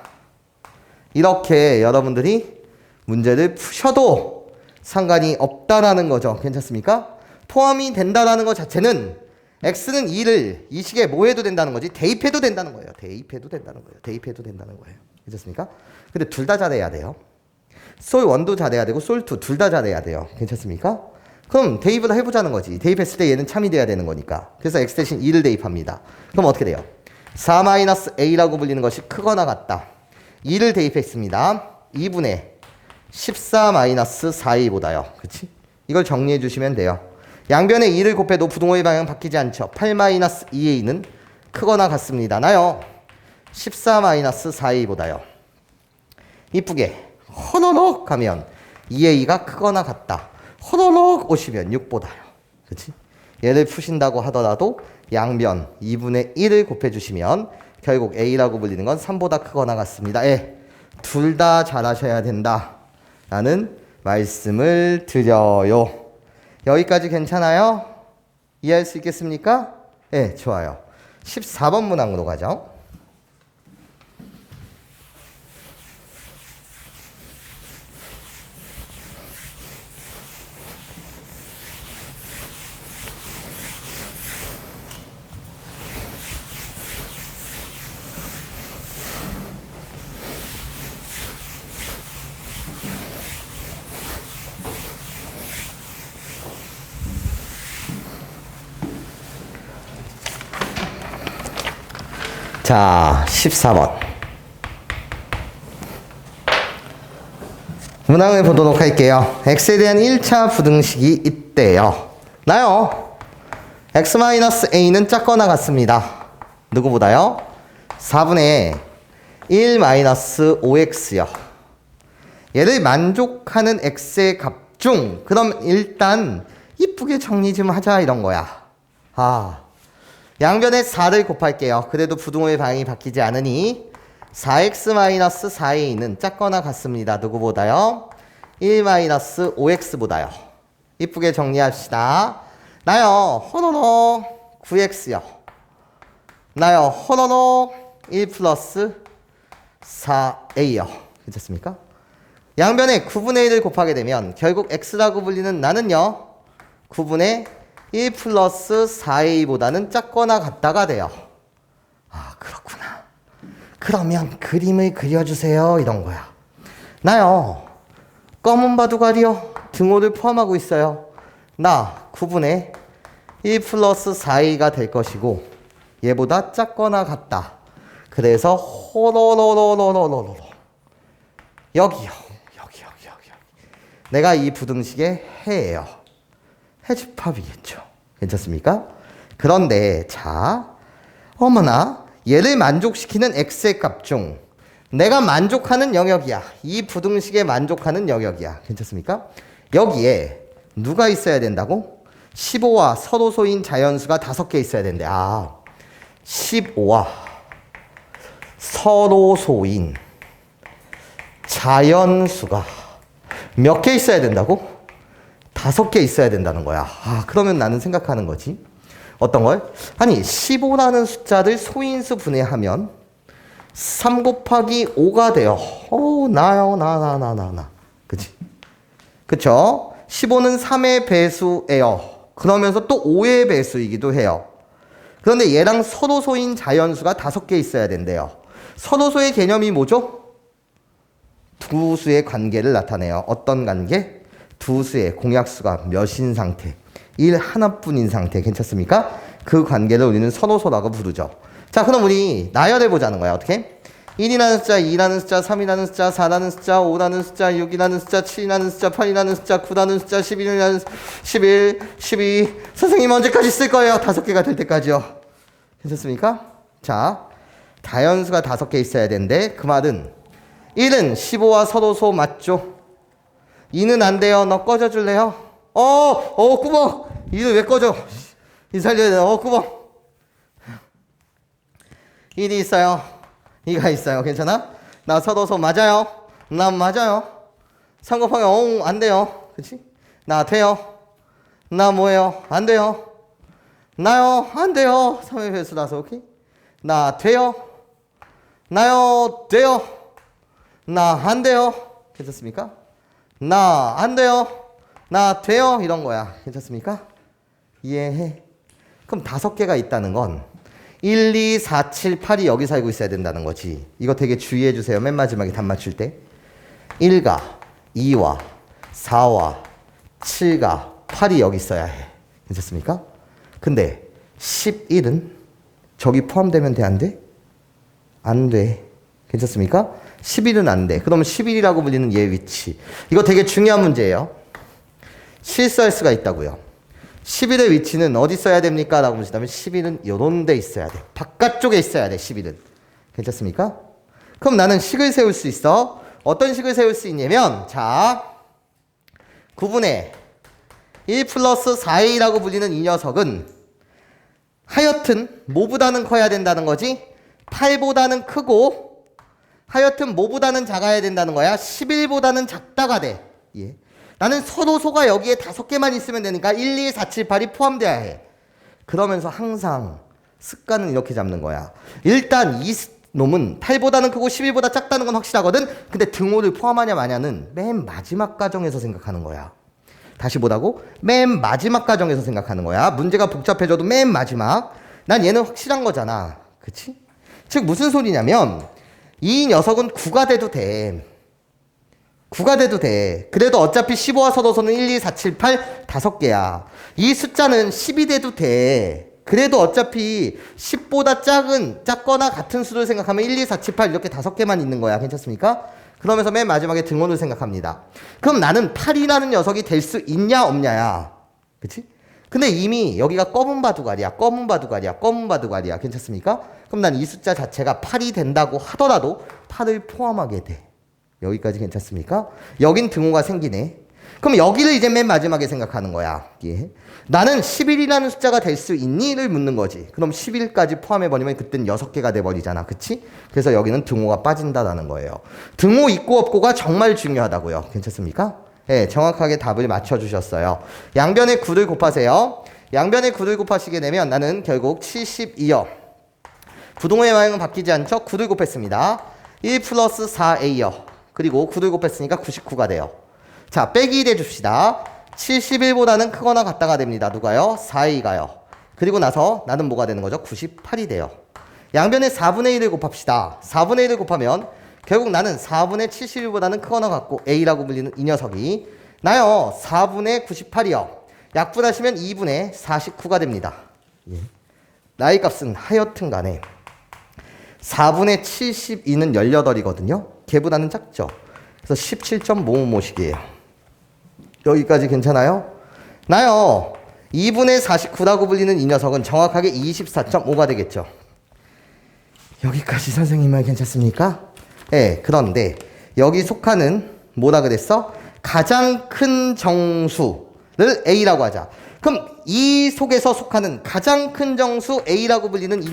이렇게 여러분들이 문제를 푸셔도 상관이 없다라는 거죠. 괜찮습니까? 포함이 된다라는 것 자체는 x는 2를 이 식에 뭐 해도 된다는 거지? 대입해도 된다는 거예요. 대입해도 된다는 거예요. 대입해도 된다는 거예요. 괜찮습니까? 근데 둘 다 잘해야 돼요. 솔1도 잘해야 되고 솔2 둘 다 잘해야 돼요. 괜찮습니까? 그럼 대입을 해보자는 거지. 대입했을 때 얘는 참이 돼야 되는 거니까. 그래서 x 대신 2를 대입합니다. 그럼 어떻게 돼요? 4-a라고 불리는 것이 크거나 같다. 2를 대입했습니다. 2분의 14-4a보다요. 그치? 이걸 정리해 주시면 돼요. 양변에 2를 곱해도 부등호의 방향 바뀌지 않죠. 8-2a는 크거나 같습니다. 나요. 14-4a보다요. 이쁘게 허너럭 하면 2a가 크거나 같다. 허너럭 오시면 6보다요. 그치? 얘를 푸신다고 하더라도 양변 2분의 1을 곱해주시면 결국 a라고 불리는 건 3보다 크거나 같습니다. 둘 다 잘하셔야 된다. 라는 말씀을 드려요. 여기까지 괜찮아요? 이해할 수 있겠습니까? 네, 좋아요. 14번 문항으로 가죠. 자, 14번. 문항을 보도록 할게요. x에 대한 1차 부등식이 있대요. 나요. x-a는 작거나 같습니다. 누구보다요? 4분의 1-5x요. 얘를 만족하는 x의 값 중, 그럼 일단 이쁘게 정리 좀 하자 이런 거야. 양변에 4를 곱할게요. 그래도 부등호의 방향이 바뀌지 않으니 4x-4a는 작거나 같습니다. 누구보다요? 1-5x보다요. 이쁘게 정리합시다. 나요. 호노노 9x요. 나요. 호노노 1 플러스 4a요. 괜찮습니까? 양변에 9분의 1을 곱하게 되면 결국 x라고 불리는 나는요. 9분의 1 플러스 4a보다는 작거나 같다가 돼요. 그렇구나. 그러면 그림을 그려주세요. 이런 거야. 나요. 검은 바둑알이요. 등호를 포함하고 있어요. 나 9분의 1 플러스 4a가 될 것이고 얘보다 작거나 같다. 그래서 호로로로로로로로 여기요. 여기. 내가 이 부등식의 해예요. 해집합이겠죠. 괜찮습니까? 그런데 자, 어머나 얘를 만족시키는 x의 값 중 내가 만족하는 영역이야. 이 부등식에 만족하는 영역이야. 괜찮습니까? 여기에 누가 있어야 된다고? 15와 서로소인 자연수가 5개 있어야 된대. 15와 서로소인 자연수가 몇 개 있어야 된다고? 5개 있어야 된다는 거야. 그러면 나는 생각하는 거지. 어떤 걸? 아니 15라는 숫자를 소인수 분해하면 3 곱하기 5가 돼요. 나요. 그치? 그쵸? 15는 3의 배수예요. 그러면서 또 5의 배수이기도 해요. 그런데 얘랑 서로소인 자연수가 5개 있어야 된대요. 서로소의 개념이 뭐죠? 두 수의 관계를 나타내요. 어떤 관계? 두 수의 공약수가 몇인 상태? 1 하나뿐인 상태. 괜찮습니까? 그 관계를 우리는 서로소라고 부르죠. 자, 그럼 우리 나열해 보자는 거야. 어떻게? 1이라는 숫자, 2라는 숫자, 3이라는 숫자, 4라는 숫자, 5라는 숫자, 6이라는 숫자, 7이라는 숫자, 8이라는 숫자, 9라는 숫자, 11이라는 11, 12. 선생님 언제까지 쓸 거예요? 5개가 될 때까지요. 괜찮습니까? 자, 다연수가 5개 있어야 되는데 그 말은 1은 15와 서로소 맞죠? 2는 안 돼요. 너 꺼져 줄래요? 꾸벅! 2를 왜 꺼져? 이 살려야 돼. 꾸벅! 1이 있어요. 2가 있어요. 괜찮아? 나 서로소 맞아요. 난 맞아요. 3 곱하기 안 돼요. 그치? 나 돼요. 나 뭐예요? 안 돼요. 나요. 안 돼요. 3의 배수라서 오케이? 나 돼요. 나요. 돼요. 나 안 돼요. 괜찮습니까? 나 안 돼요. 나 돼요. 이런 거야. 괜찮습니까? 이해해? 그럼 5개가 있다는 건 1, 2, 4, 7, 8이 여기 살고 있어야 된다는 거지. 이거 되게 주의해 주세요. 맨 마지막에 답 맞출 때. 1과 2와 4와 7과 8이 여기 있어야 해. 괜찮습니까? 근데 11은 저기 포함되면 돼? 안 돼? 안 돼. 괜찮습니까? 11은 안 돼. 그러면 11이라고 불리는 얘 위치. 이거 되게 중요한 문제예요. 실수할 수가 있다고요. 11의 위치는 어디 써야 됩니까? 라고 보시다면 11은 요런 데 있어야 돼. 바깥쪽에 있어야 돼. 11은. 괜찮습니까? 그럼 나는 식을 세울 수 있어. 어떤 식을 세울 수 있냐면 자 9분의 1 플러스 4a라고 불리는 이 녀석은 하여튼 뭐보다는 커야 된다는 거지? 8보다는 크고 하여튼 뭐보다는 작아야 된다는 거야. 11보다는 작다가 돼. 예. 나는 서로소가 여기에 5개만 있으면 되니까 1, 2, 4, 7, 8이 포함돼야 해. 그러면서 항상 습관은 이렇게 잡는 거야. 일단 이 놈은 8보다는 크고 11보다 작다는 건 확실하거든. 근데 등호를 포함하냐 마냐는 맨 마지막 과정에서 생각하는 거야. 다시 보라고? 맨 마지막 과정에서 생각하는 거야. 문제가 복잡해져도 맨 마지막. 난 얘는 확실한 거잖아. 그치? 즉 무슨 소리냐면 이 녀석은 9가 돼도 돼. 9가 돼도 돼. 그래도 어차피 15와 서로소는 1, 2, 4, 7, 8 5개야. 이 숫자는 10이 돼도 돼. 그래도 어차피 10보다 작거나 같은 수를 생각하면 1, 2, 4, 7, 8 이렇게 5개만 있는 거야. 괜찮습니까? 그러면서 맨 마지막에 등호를 생각합니다. 그럼 나는 8이라는 녀석이 될 수 있냐 없냐야. 그치? 근데 이미 여기가 검은 바둑알이야. 괜찮습니까? 그럼 난 이 숫자 자체가 8이 된다고 하더라도 8을 포함하게 돼. 여기까지 괜찮습니까? 여긴 등호가 생기네. 그럼 여기를 이제 맨 마지막에 생각하는 거야. 예. 나는 11이라는 숫자가 될 수 있니?를 묻는 거지. 그럼 11까지 포함해버리면 그땐 6개가 돼버리잖아. 그치? 그래서 여기는 등호가 빠진다라는 거예요. 등호 있고 없고가 정말 중요하다고요. 괜찮습니까? 네, 정확하게 답을 맞춰주셨어요. 양변에 9를 곱하세요. 양변에 9를 곱하시게 되면 나는 결국 72요. 부동호의 방향은 바뀌지 않죠? 9를 곱했습니다. 1 플러스 4a요. 그리고 9를 곱했으니까 99가 돼요. 자, 빼기 대줍시다. 71보다는 크거나 같다가 됩니다. 누가요? 4a가요. 그리고 나서 나는 뭐가 되는 거죠? 98이 돼요. 양변에 4분의 1을 곱합시다. 4분의 1을 곱하면 결국 나는 4분의 71보다는 크거나 같고 a라고 불리는 이 녀석이 나요 4분의 98이요. 약분하시면 2분의 49가 됩니다. 예. 나의 값은 하여튼 간에 4분의 72는 18이거든요. 걔보다는 작죠. 그래서 17.555씩이에요. 여기까지 괜찮아요? 나요 2분의 49라고 불리는 이 녀석은 정확하게 24.5가 되겠죠. 여기까지 선생님 말 괜찮습니까? 네, 그런데 여기 속하는 뭐라 그랬어? 가장 큰 정수를 A라고 하자. 그럼 이 속에서 속하는 가장 큰 정수 A라고 불리는 이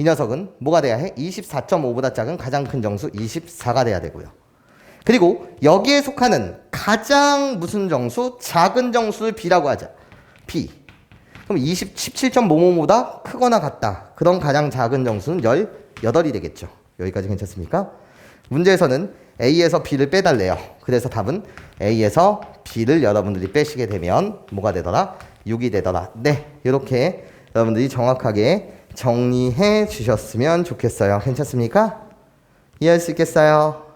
녀석은 뭐가 돼야 해? 24.5보다 작은 가장 큰 정수 24가 돼야 되고요. 그리고 여기에 속하는 가장 무슨 정수? 작은 정수를 B라고 하자. B. 그럼 17.5모보다 크거나 같다. 그런 가장 작은 정수는 18이 되겠죠. 여기까지 괜찮습니까? 문제에서는 A에서 B를 빼달래요. 그래서 답은 A에서 B를 여러분들이 빼시게 되면 뭐가 되더라? 6이 되더라. 네, 이렇게 여러분들이 정확하게 정리해 주셨으면 좋겠어요. 괜찮습니까? 이해할 수 있겠어요?